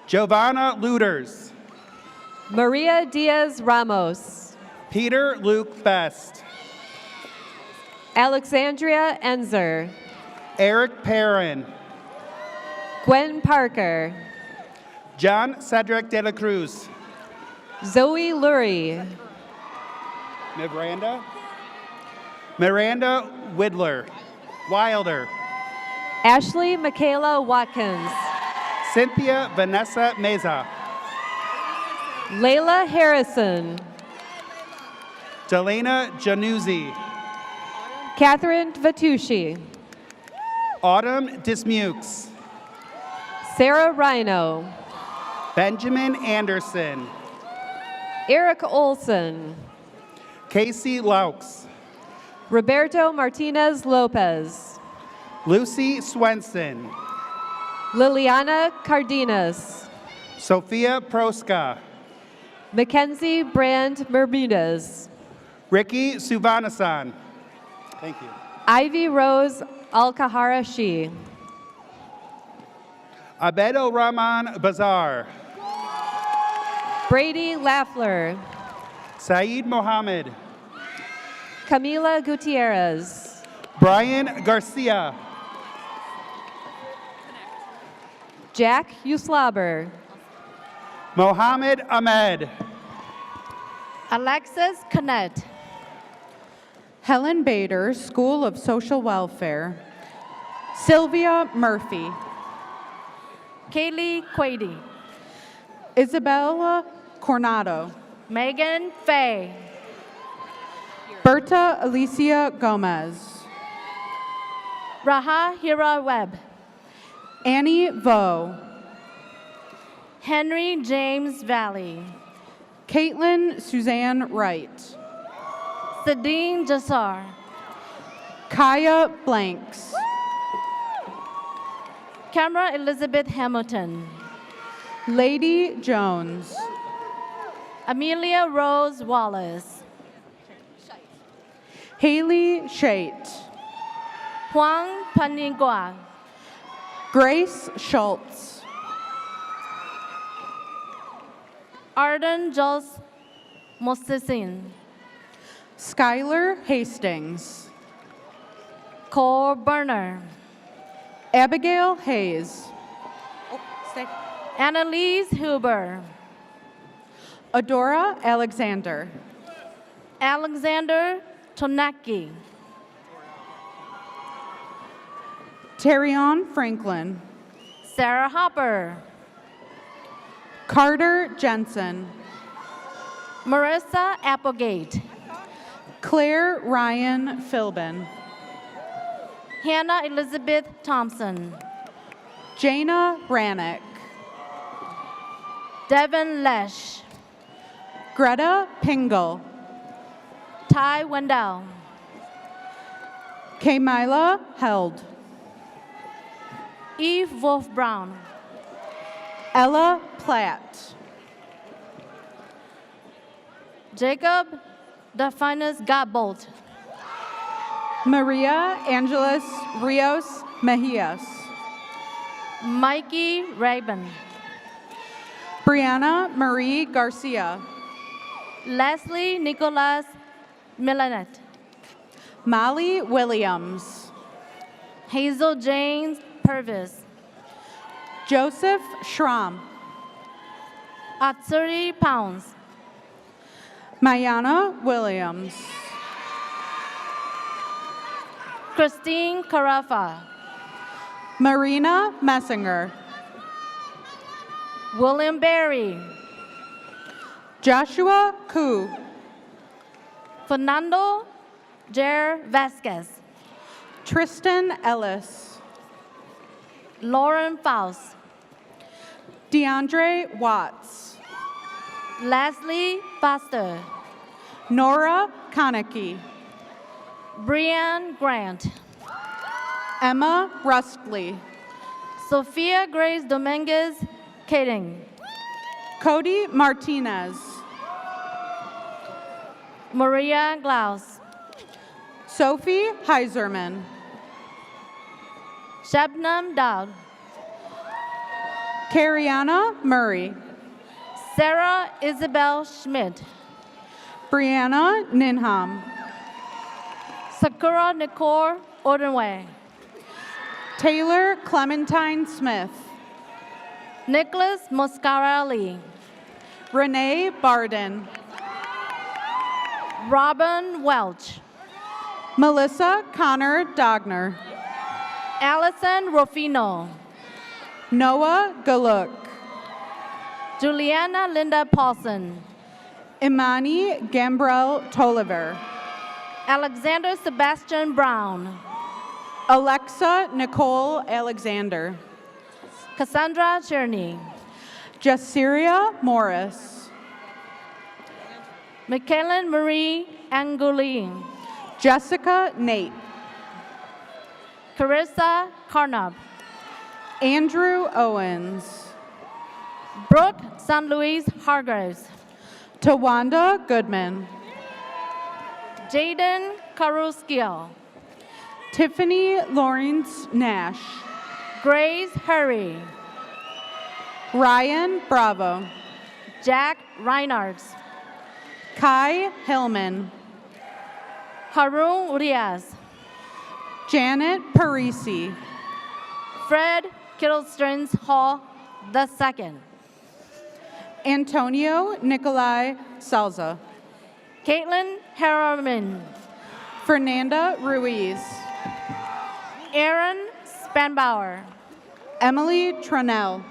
Giovanna Luders. Maria Diaz Ramos. Peter Luke Best. Alexandria Enzer. Eric Perrin. Gwen Parker. John Cedric De La Cruz. Zoe Lurie. Miranda Widler. Wilder. Ashley Michaela Watkins. Cynthia Vanessa Meza. Layla Harrison. Delana Januzzi. Catherine Vatucci. Autumn Dismukes. Sarah Rhino. Benjamin Anderson. Eric Olson. Casey Laux. Roberto Martinez Lopez. Lucy Swenson. Liliana Cardenas. Sophia Proska. Mackenzie Brand Bermudez. Ricky Suvanasan. Thank you. Ivy Rose Alcahara Shi. Abedo Rahman Bazar. Brady Laffler. Saeed Mohammed. Camila Gutierrez. Brian Garcia. Jack Uslaber. Mohammed Ahmed. Alexis Canet. Helen Bader, School of Social Welfare. Sylvia Murphy. Kaylee Quady. Isabella Coronado. Megan Fay. Berta Alicia Gomez. Raha Hira Webb. Annie Vo. Henry James Valley. Caitlin Suzanne Wright. Sadine Jassar. Kaya Blanks. Camera Elizabeth Hamilton. Lady Jones. Amelia Rose Wallace. Haley Shate. Huang Panigua. Grace Schultz. Arden Jos Mosesin. Skylar Hastings. Cole Burner. Abigail Hayes. Annalise Huber. Adora Alexander. Alexander Tonaki. Terrion Franklin. Sarah Hopper. Carter Jensen. Marissa Applegate. Claire Ryan Philbin. Hannah Elizabeth Thompson. Jana Rannick. Devin Lesh. Greta Pingle. Ty Wendell. Kamila Held. Eve Wolf Brown. Ella Platt. Jacob Dafinus Godbolt. Maria Angeles Rios Mejias. Mikey Rabin. Brianna Marie Garcia. Leslie Nicholas Milanet. Molly Williams. Hazel Jane Purvis. Joseph Schramm. Atsuri Pounds. Mayana Williams. Christine Carafa. Marina Messinger. William Berry. Joshua Koo. Fernando Jer Vasquez. Tristan Ellis. Lauren Faust. DeAndre Watts. Leslie Foster. Nora Konecki. Brian Grant. Emma Rustley. Sophia Grace Dominguez Kading. Cody Martinez. Maria Glaus. Sophie Heiserman. Shabnam Dowd. Cariana Murray. Sarah Isabel Schmidt. Brianna Ninham. Sakura Nicole Odenway. Taylor Clementine Smith. Nicholas Moscarelli. Renee Barden. Robin Welch. Melissa Connor Dogner. Allison Rufino. Noah Galuk. Juliana Linda Paulson. Imani Gambrell Tolliver. Alexander Sebastian Brown. Alexa Nicole Alexander. Cassandra Cherney. Jessiria Morris. Michaelan Marie Angulin. Jessica Nate. Carissa Carnab. Andrew Owens. Brooke San Luis Hargraves. Tawanda Goodman. Jaden Karuskiel. Tiffany Lawrence Nash. Grace Hurry. Ryan Bravo. Jack Reinards. Kai Hillman. Harun Urias. Janet Parisi. Fred Kittlestrins Hall II. Antonio Nikolai Salza. Caitlin Harriman. Fernanda Ruiz. Aaron Spanbauer. Emily Tronell.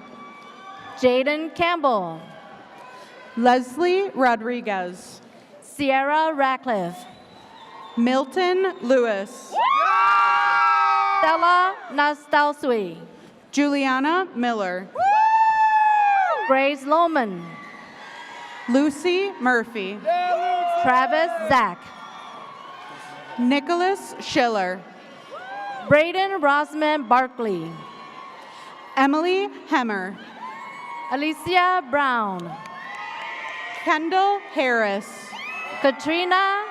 Jaden Campbell. Leslie Rodriguez. Sierra Ratcliffe. Milton Lewis. Stella Nastalsui. Juliana Miller. Grace Lohman. Lucy Murphy. Travis Zach. Nicholas Schiller. Braden Rosman Barkley. Emily Hemmer. Alicia Brown. Kendall Harris. Katrina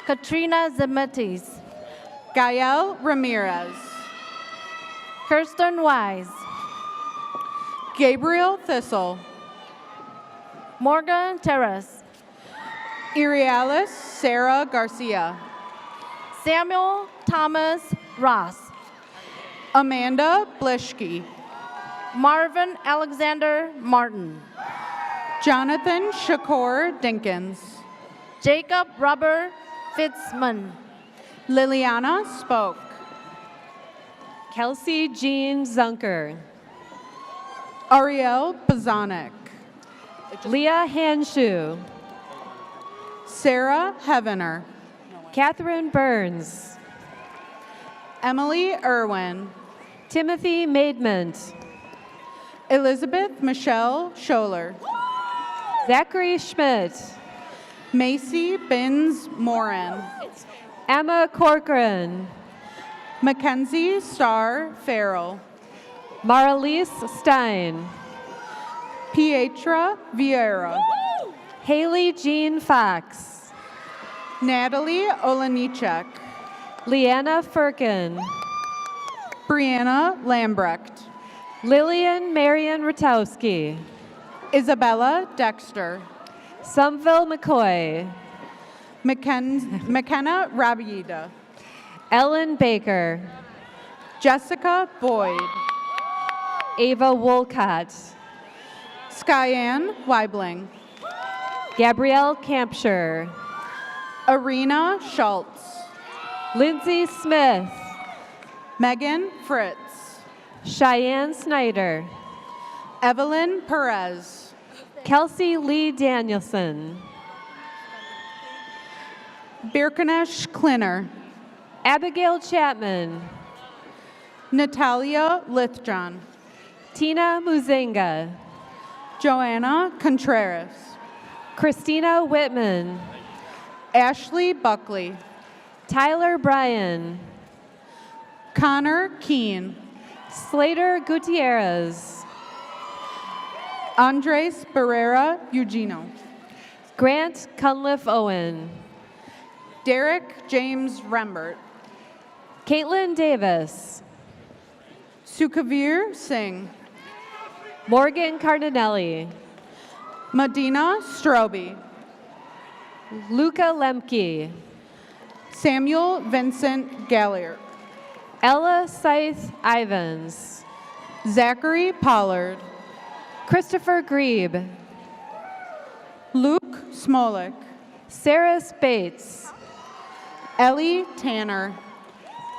Zemetis. Gael Ramirez. Kirsten Wise. Gabriel Thistle. Morgan Terrace. Irialis Sarah Garcia. Samuel Thomas Ross. Amanda Blishke. Marvin Alexander Martin. Jonathan Shakur Dinkins. Jacob Robert Fitzman. Liliana Spoke. Kelsey Jean Zunker. Ariel Bazanek. Leah Hanshu. Sarah Heavener. Catherine Burns. Emily Irwin. Timothy Maidment. Elizabeth Michelle Scholler. Zachary Schmidt. Macy Binns Morin. Emma Corcoran. Mackenzie Starr Farrell. Maralise Stein. Pietra Vieira. Haley Jean Fox. Natalie Olenichek. Leanna Firkin. Brianna Lambrecht. Lillian Marion Ratowski. Isabella Dexter. Sumville McCoy. McKenna Rabiida. Ellen Baker. Jessica Boyd. Ava Wolcott. Skyanne Weibling. Gabrielle Campshire. Arena Schultz. Lindsay Smith. Megan Fritz. Cheyenne Snyder. Evelyn Perez. Kelsey Lee Danielson. Birkanesh Klinner. Abigail Chapman. Natalia Lithjohn. Tina Muzinga. Joanna Contreras. Christina Whitman. Ashley Buckley. Tyler Bryan. Connor Keene. Slater Gutierrez. Andres Barrera Eugenio. Grant Cunliffe Owen. Derek James Rembert. Caitlin Davis. Sukhavir Singh. Morgan Cardinelli. Medina Stroby. Luca Lemke. Samuel Vincent Gallier. Ella Scythe Ivans. Zachary Pollard. Christopher Grebe. Luke Smolik. Sarah Bates. Ellie Tanner.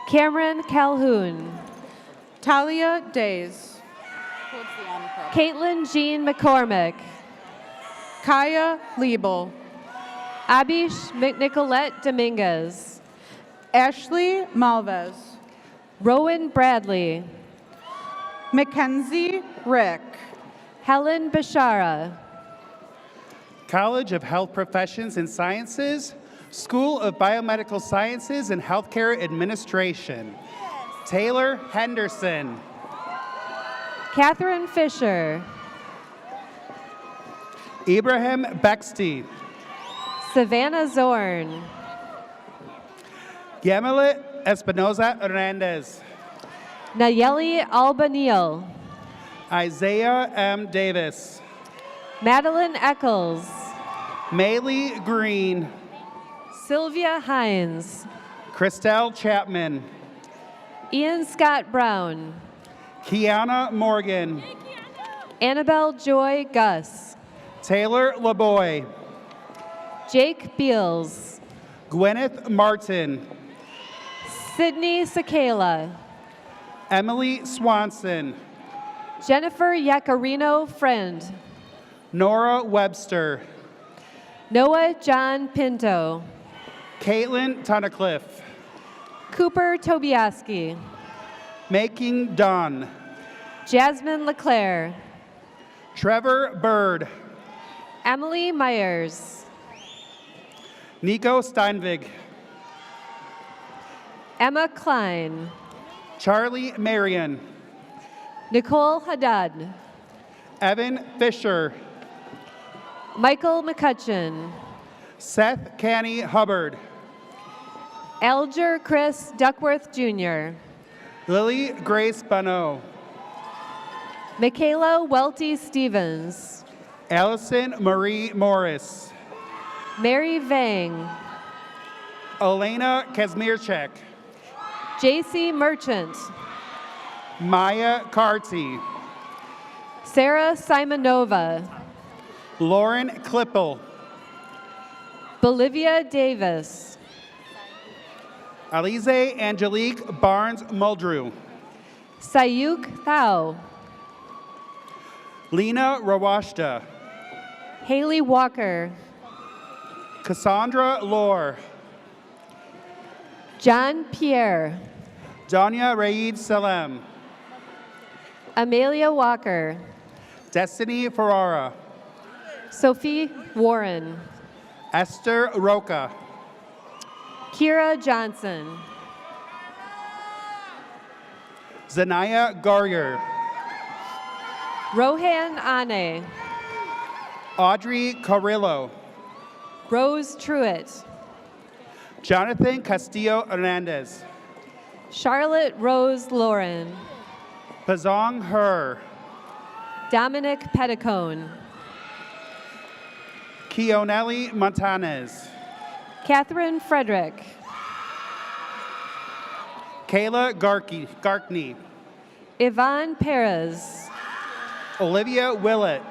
Cameron Calhoun. Talia Days. Caitlin Jean McCormick. Kaya Liebel. Abish McNicolette Dominguez. Ashley Malvez. Rowan Bradley. Mackenzie Rick. Helen Bashara. College of Health Professions and Sciences, School of Biomedical Sciences and Healthcare Administration. Taylor Henderson. Catherine Fisher. Ibrahim Bexty. Savannah Zorn. Yamilet Espinoza Hernandez. Nayeli Albanil. Isaiah M. Davis. Madeline Eccles. Maylee Green. Sylvia Hines. Christelle Chapman. Ian Scott Brown. Kiana Morgan. Annabelle Joy Gus. Taylor LeBoy. Jake Beals. Gwyneth Martin. Sydney Sakala. Emily Swanson. Jennifer Yacarino Friend. Nora Webster. Noah John Pinto. Caitlin Tunnicliffe. Cooper Tobiaski. Making Dunn. Jasmine LeClaire. Trevor Bird. Emily Myers. Nico Steinvig. Emma Klein. Charlie Marion. Nicole Haddad. Evan Fisher. Michael McCutcheon. Seth Canny Hubbard. Alger Chris Duckworth Jr. Lily Grace Bonneau. Michaela Welty Stevens. Allison Marie Morris. Mary Vang. Elena Kazmierczak. JC Merchant. Maya Carty. Sarah Simonova. Lauren Klippel. Bolivia Davis. Alize Angelique Barnes Muldrew. Sayuk Thao. Lena Rawashta. Haley Walker. Cassandra Lohr. John Pierre. Danya Raid Salem. Amelia Walker. Destiny Ferrara. Sophie Warren. Esther Roca. Kira Johnson. Zanaya Garyer. Rohan Ane. Audrey Carrillo. Rose Truitt. Jonathan Castillo Hernandez. Charlotte Rose Lauren. Pazong Her. Dominic Petticone. Kionelli Montanez. Catherine Frederick. Kayla Garkney. Yvonne Perez. Olivia Willett.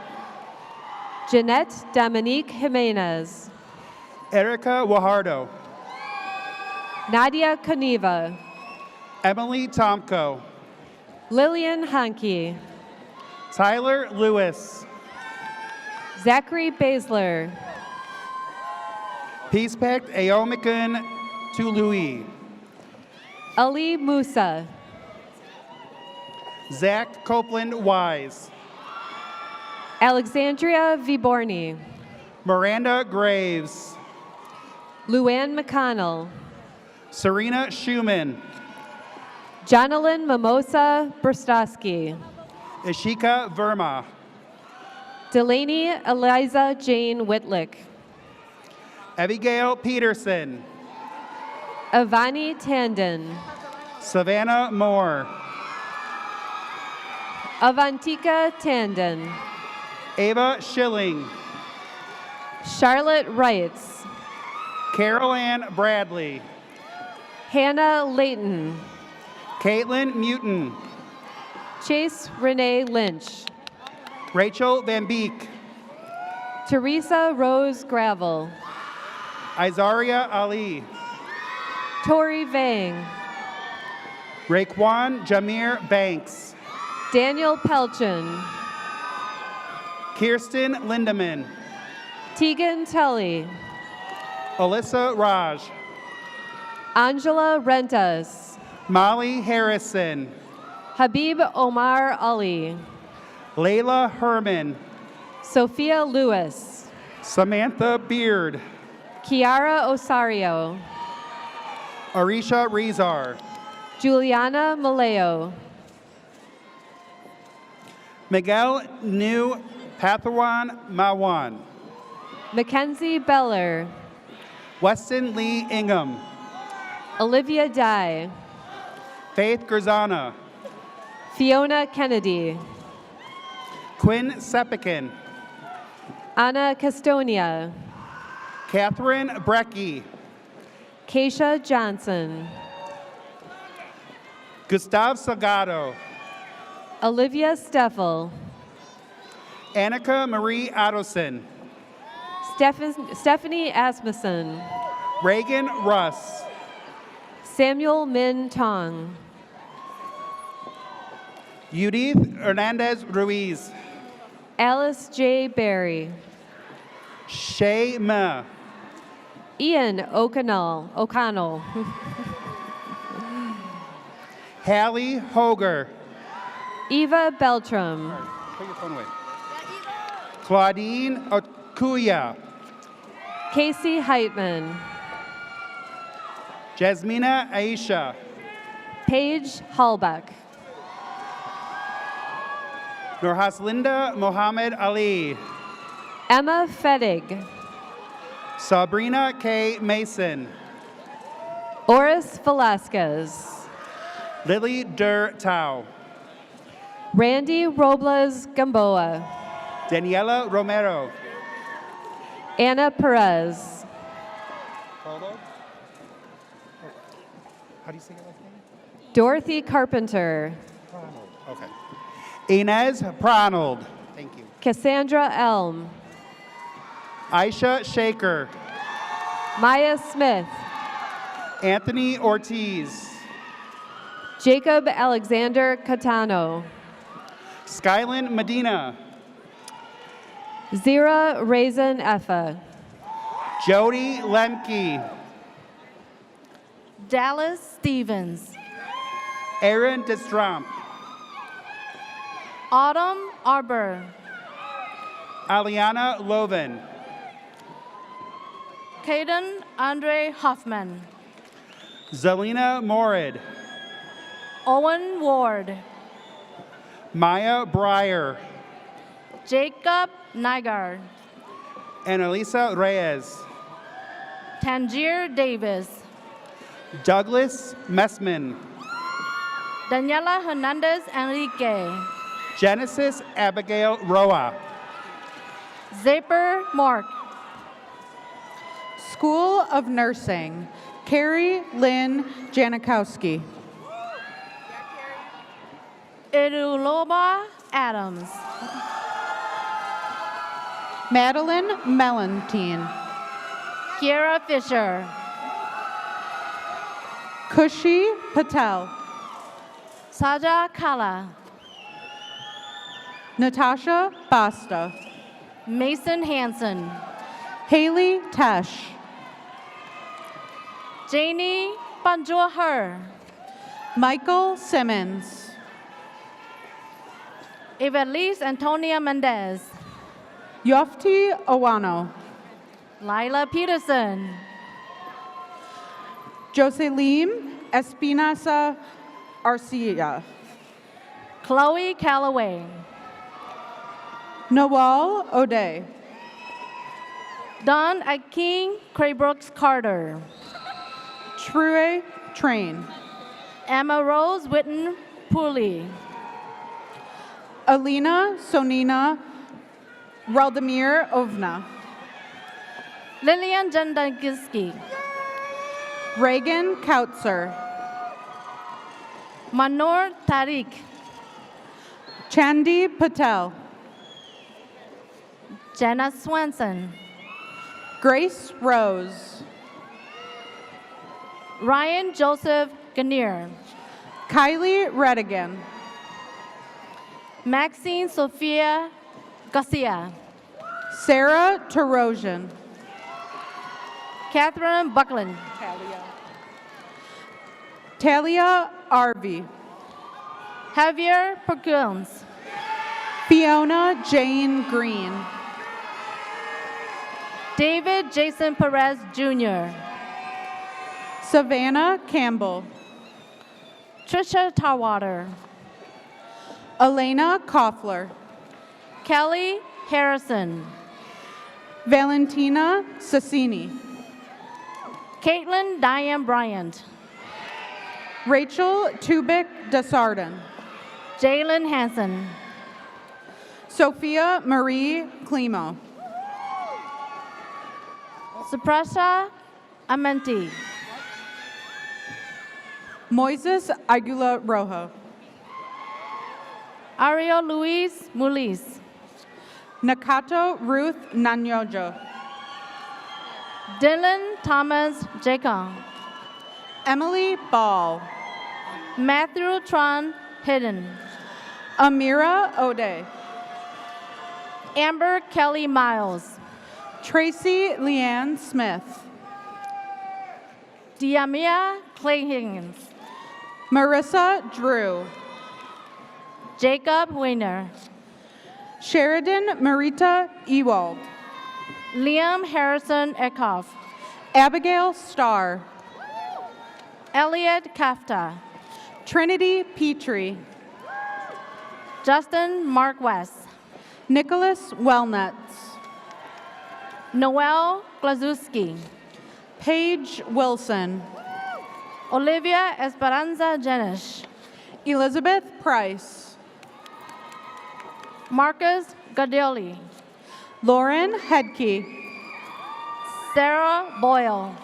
Jeanette Dominique Jimenez. Erica Wajardo. Nadia Koniva. Emily Tomko. Lillian Hanke. Tyler Lewis. Zachary Basler. Peace Pact Aomikun Tului. Ali Musa. Zach Copeland Wise. Alexandria Viborni. Miranda Graves. Luann McConnell. Serena Schumann. Jonalyn Mimosa Brostowski. Ishika Verma. Delaney Eliza Jane Whitlick. Abigail Peterson. Avani Tandon. Savannah Moore. Avantika Tandon. Ava Schilling. Charlotte Wrights. Carol Ann Bradley. Hannah Layton. Caitlin Mutin. Chase Renee Lynch. Rachel Van Beek. Teresa Rose Gravel. Izaria Ali. Tori Vang. Raekwon Jameer Banks. Daniel Pelchin. Kirsten Lindeman. Tegan Tully. Alyssa Raj. Angela Rentas. Molly Harrison. Habib Omar Ali. Layla Herman. Sophia Lewis. Samantha Beard. Kiara Osario. Arisha Rezar. Juliana Maleo. Miguel New Pathawan Mawan. Mackenzie Beller. Weston Lee Ingham. Olivia Dye. Faith Grzana. Fiona Kennedy. Quinn Sepikin. Anna Castonia. Catherine Brecky. Keisha Johnson. Gustav Salgado. Olivia Steffel. Annika Marie Adelson. Stephanie Asmussen. Reagan Russ. Samuel Min Tong. Judith Hernandez Ruiz. Alice J. Berry. Shay Ma. Ian O'Connell. Hallie Hoger. Eva Beltram. Put your phone away. Claudine Okuya. Casey Heitman. Jasmina Aisha. Paige Hallbeck. Nurhaslinda Mohammed Ali. Emma Fedig. Sabrina K. Mason. Oris Velasquez. Lily Der Tao. Randy Robles Gamboa. Daniela Romero. Anna Perez. How do you say your last name? Dorothy Carpenter. Okay. Inez Pronold. Thank you. Cassandra Elm. Aisha Shaker. Maya Smith. Anthony Ortiz. Jacob Alexander Catano. Skyland Medina. Zira Raisin Effa. Jody Lemke. Dallas Stevens. Aaron Destromp. Autumn Arbor. Aliana Loven. Caden Andre Hoffman. Zelina Morid. Owen Ward. Maya Breyer. Jacob Nygaard. Annalisa Reyes. Tangier Davis. Douglas Messman. Daniela Hernandez Enrique. Genesis Abigail Roa. Zaper Mark. School of Nursing, Carrie Lynn Janikowski. Iruloba Adams. Madeline Mellentine. Kiera Fisher. Kushi Patel. Saja Kala. Natasha Basta. Mason Hansen. Haley Tesh. Janie Banjoher. Michael Simmons. Evelise Antonia Mendez. Yofti Owano. Lila Peterson. Joselim Espinosa Arcia. Chloe Calloway. Noel O'Day. Don Aking Craybrooks Carter. True Train. Emma Rose Witten Pooley. Alina Sonina Raldemir Ovna. Lillian Jandagiski. Reagan Kautzer. Manor Tariq. Chandi Patel. Jenna Swenson. Grace Rose. Ryan Joseph Ganir. Kylie Redigan. Maxine Sophia Garcia. Sarah Tarosian. Catherine Buckland. Talia Arvey. Javier Perkins. Fiona Jane Green. David Jason Perez Jr. Savannah Campbell. Trisha Tarwater. Elena Koffler. Kelly Harrison. Valentina Sassini. Caitlin Diane Bryant. Rachel Tubick Desardin. Jalen Hansen. Sophia Marie Klimo. Suprasha Amenti. Moises Aguila Rojo. Ariel Luis Mulis. Nakato Ruth Nanyojo. Dylan Thomas Jacob. Emily Ball. Matthew Tron Hidden. Amira O'Day. Amber Kelly Miles. Tracy Leanne Smith. Diamia Clay Higgins. Marissa Drew. Jacob Weiner. Sheridan Marita Ewald. Liam Harrison Eckhoff. Abigail Starr. Elliot Kafta. Trinity Petrie. Justin Mark West. Nicholas Wellnuts. Noel Glazewski. Paige Wilson. Olivia Esperanza Jenish. Elizabeth Price. Marcus Gadeli. Lauren Hedke. Sarah Boyle.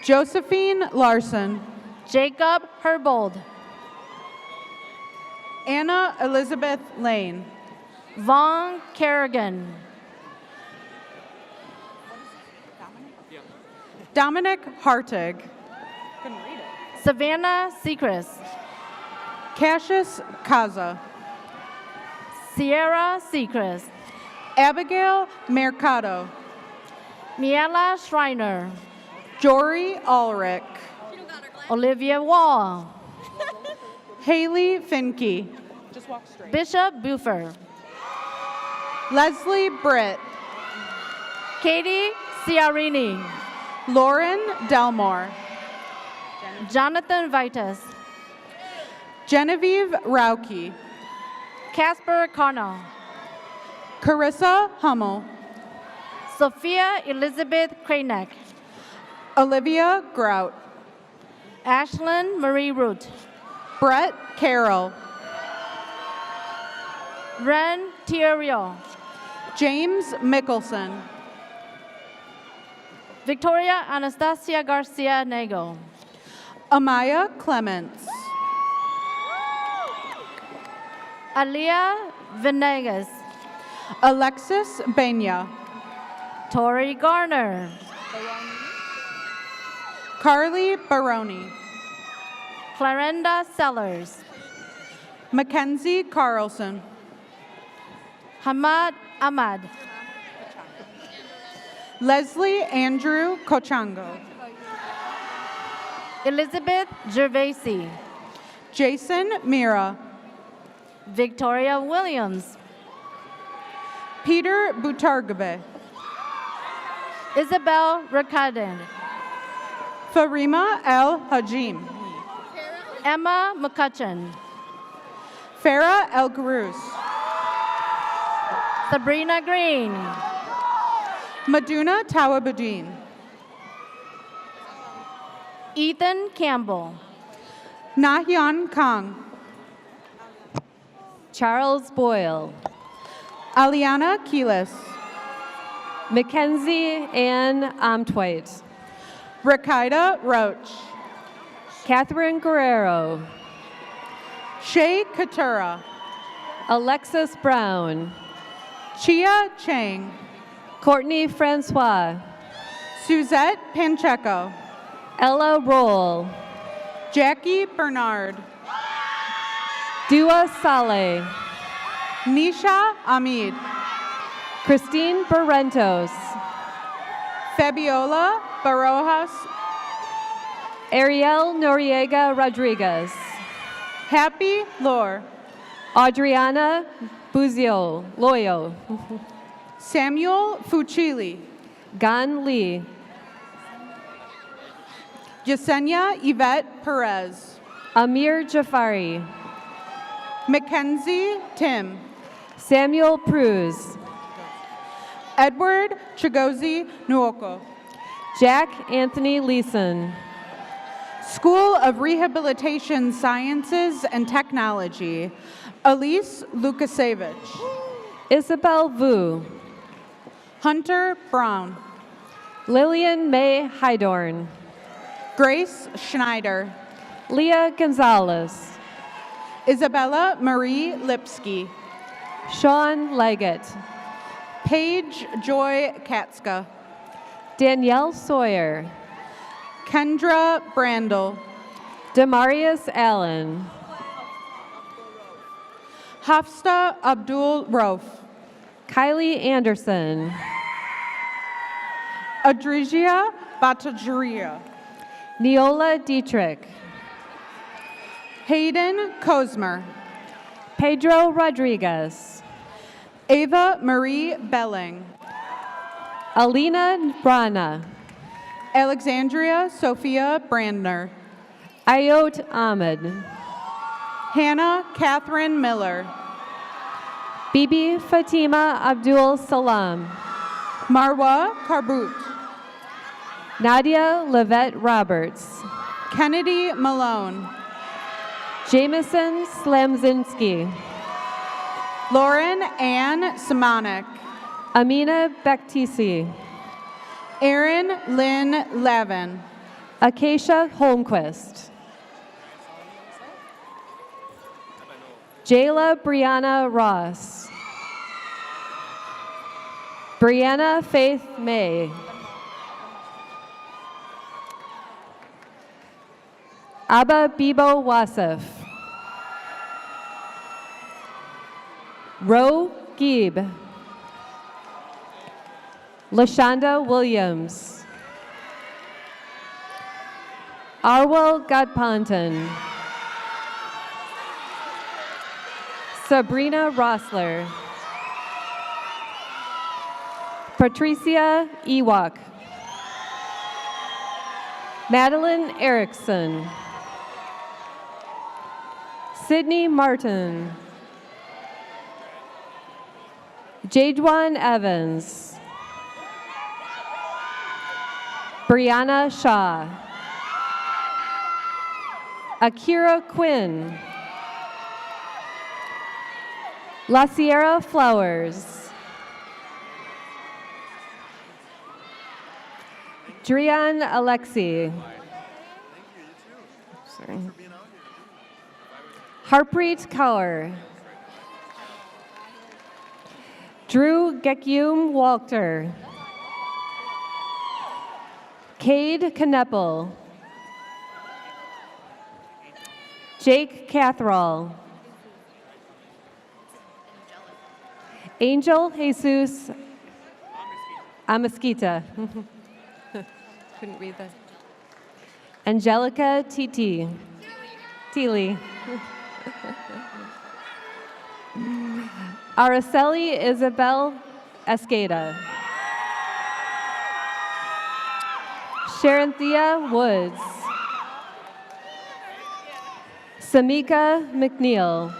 Josephine Larson. Jacob Herbold. Anna Elizabeth Lane. Vaughn Kerrigan. Dominic Hartig. Savannah Sechrist. Cassius Kaza. Sierra Sechrist. Abigail Mercado. Miela Schreiner. Jory Ulrich. Olivia Wall. Haley Finke. Bishop Buford. Leslie Britt. Katie Ciarini. Lauren Delmore. Jonathan Vitus. Genevieve Rauke. Casper Connell. Carissa Hummel. Sophia Elizabeth Kranek. Olivia Grout. Ashlyn Marie Root. Brett Carroll. Ren Thierry. James Mickelson. Victoria Anastasia Garcia Nego. Amaya Clements. Alia Venegas. Alexis Benya. Tori Garner. Carly Baroni. Clarenda Sellers. Mackenzie Carlson. Hamad Ahmad. Leslie Andrew Cochango. Elizabeth Gervaisi. Jason Mira. Victoria Williams. Peter Butargabe. Isabel Rakaden. Farima El Hajim. Emma McCutcheon. Farah El Garous. Sabrina Green. Maduna Tawabadin. Ethan Campbell. Nahyan Kang. Charles Boyle. Aliana Keelis. Mackenzie Ann Amtweit. Rakida Roach. Catherine Guerrero. Shay Katura. Alexis Brown. Chia Chang. Courtney Francois. Suzette Pancheco. Ella Roll. Jackie Bernard. Dua Saleh. Nisha Amid. Christine Barrentos. Fabiola Barojas. Ariel Noriega Rodriguez. Happy Lore. Adriana Buzio Loyo. Samuel Fucili. Gan Lee. Yesenia Yvette Perez. Amir Jafari. Mackenzie Tim. Samuel Pruz. Edward Chigozi Nuoko. Jack Anthony Leeson. School of Rehabilitation Sciences and Technology. Elise Lukasevich. Isabel Vu. Hunter Brown. Lillian May Hydorn. Grace Schneider. Leah Gonzalez. Isabella Marie Lipsky. Sean Leggett. Paige Joy Katska. Danielle Sawyer. Kendra Brandel. Demarius Allen. Hafsta Abdul Rauf. Kylie Anderson. Adrigia Batajuria. Neola Dietrich. Hayden Kozmer. Pedro Rodriguez. Ava Marie Belling. Alina Brana. Alexandria Sophia Brandner. Ayot Ahmed. Hannah Catherine Miller. Bibi Fatima Abdul Salam. Marwa Karbut. Nadia Levette Roberts. Kennedy Malone. Jameson Slamzinski. Lauren Ann Simonik. Amina Bektisi. Erin Lynn Lavin. Acacia Holmquist. Jayla Brianna Ross. Brianna Faith May. Abba Bibo Wasif. Ro Gieb. Lashonda Williams. Arwell Godponton. Sabrina Rossler. Patricia Ewok. Madeline Erickson. Sydney Martin. Jadewan Evans. Brianna Shaw. Akira Quinn. La Sierra Flowers. Drian Alexi. Sorry. Harpreet Kaur. Drew Gekyum Walter. Cade Kneppel. Jake Cathrall. Angel Jesus Amasquita. Couldn't read that. Angelica Titi. Teely. Araceli Isabel Escada. Sharonthea Woods. Samika McNeil.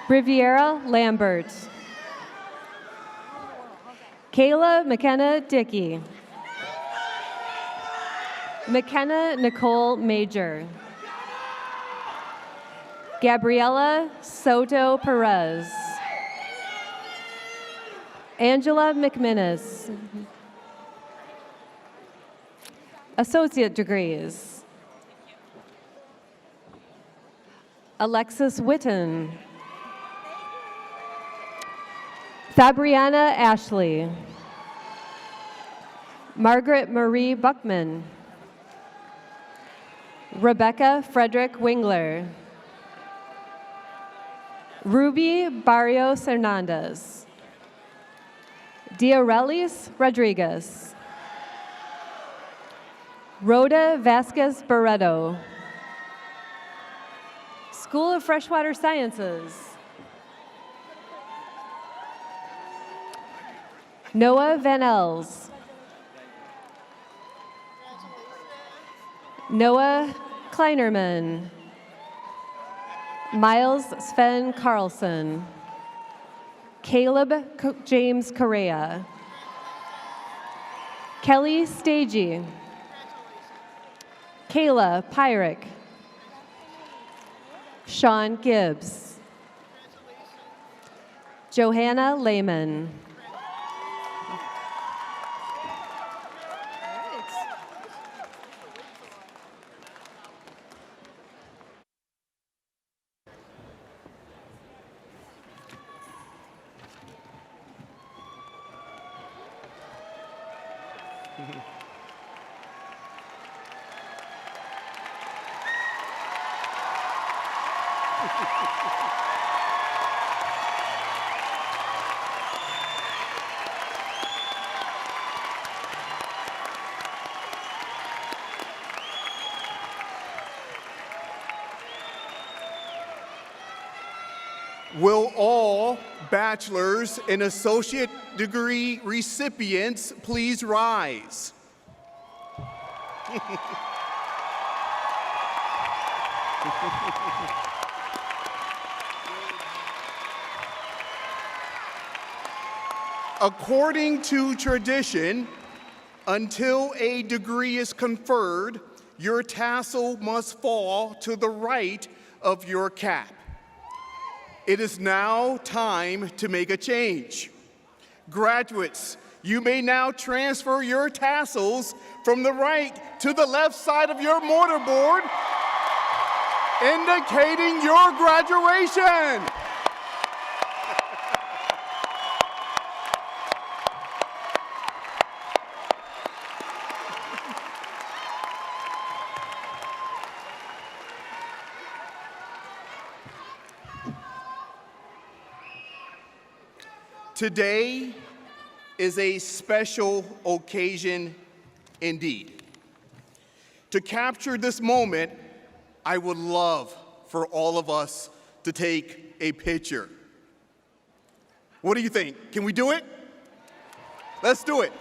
Riviera Lambert. Kayla McKenna Dickey. McKenna Nicole Major. Gabriela Soto Perez. Angela McMinnis. Associate degrees. Alexis Witten. Fabriana Ashley. Margaret Marie Buckman. Rebecca Frederick Wingler. Ruby Barrios Hernandez. Diorelis Rodriguez. Rhoda Vasquez Barreto. School of Freshwater Sciences. Noah Van Els. Noah Kleinerman. Miles Sven Carlson. Caleb James Correa. Kelly Stagey. Kayla Pyrick. Sean Gibbs. Johanna Lehman. Will all bachelor's and associate degree recipients please rise? According to tradition, until a degree is conferred, your tassel must fall to the right of your cap. It is now time to make a change. Graduates, you may now transfer your tassels from the right to the left side of your mortarboard, indicating your graduation. Today is a special occasion indeed. To capture this moment, I would love for all of us to take a picture. What do you think? Can we do it? Let's do it.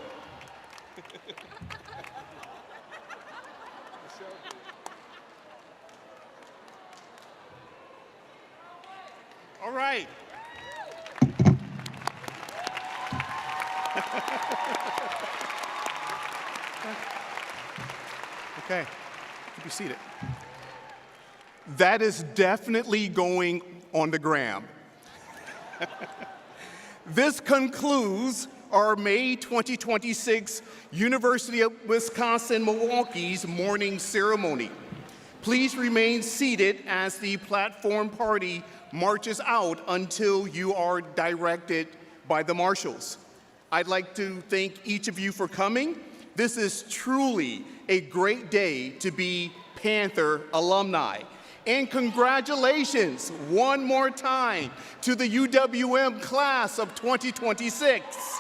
All right. Okay, be seated. That is definitely going on the gram. This concludes our May 2026 University of Wisconsin-Milwaukee's morning ceremony. Please remain seated as the platform party marches out until you are directed by the marshals. I'd like to thank each of you for coming. This is truly a great day to be Panther alumni. And congratulations one more time to the UWM class of 2026.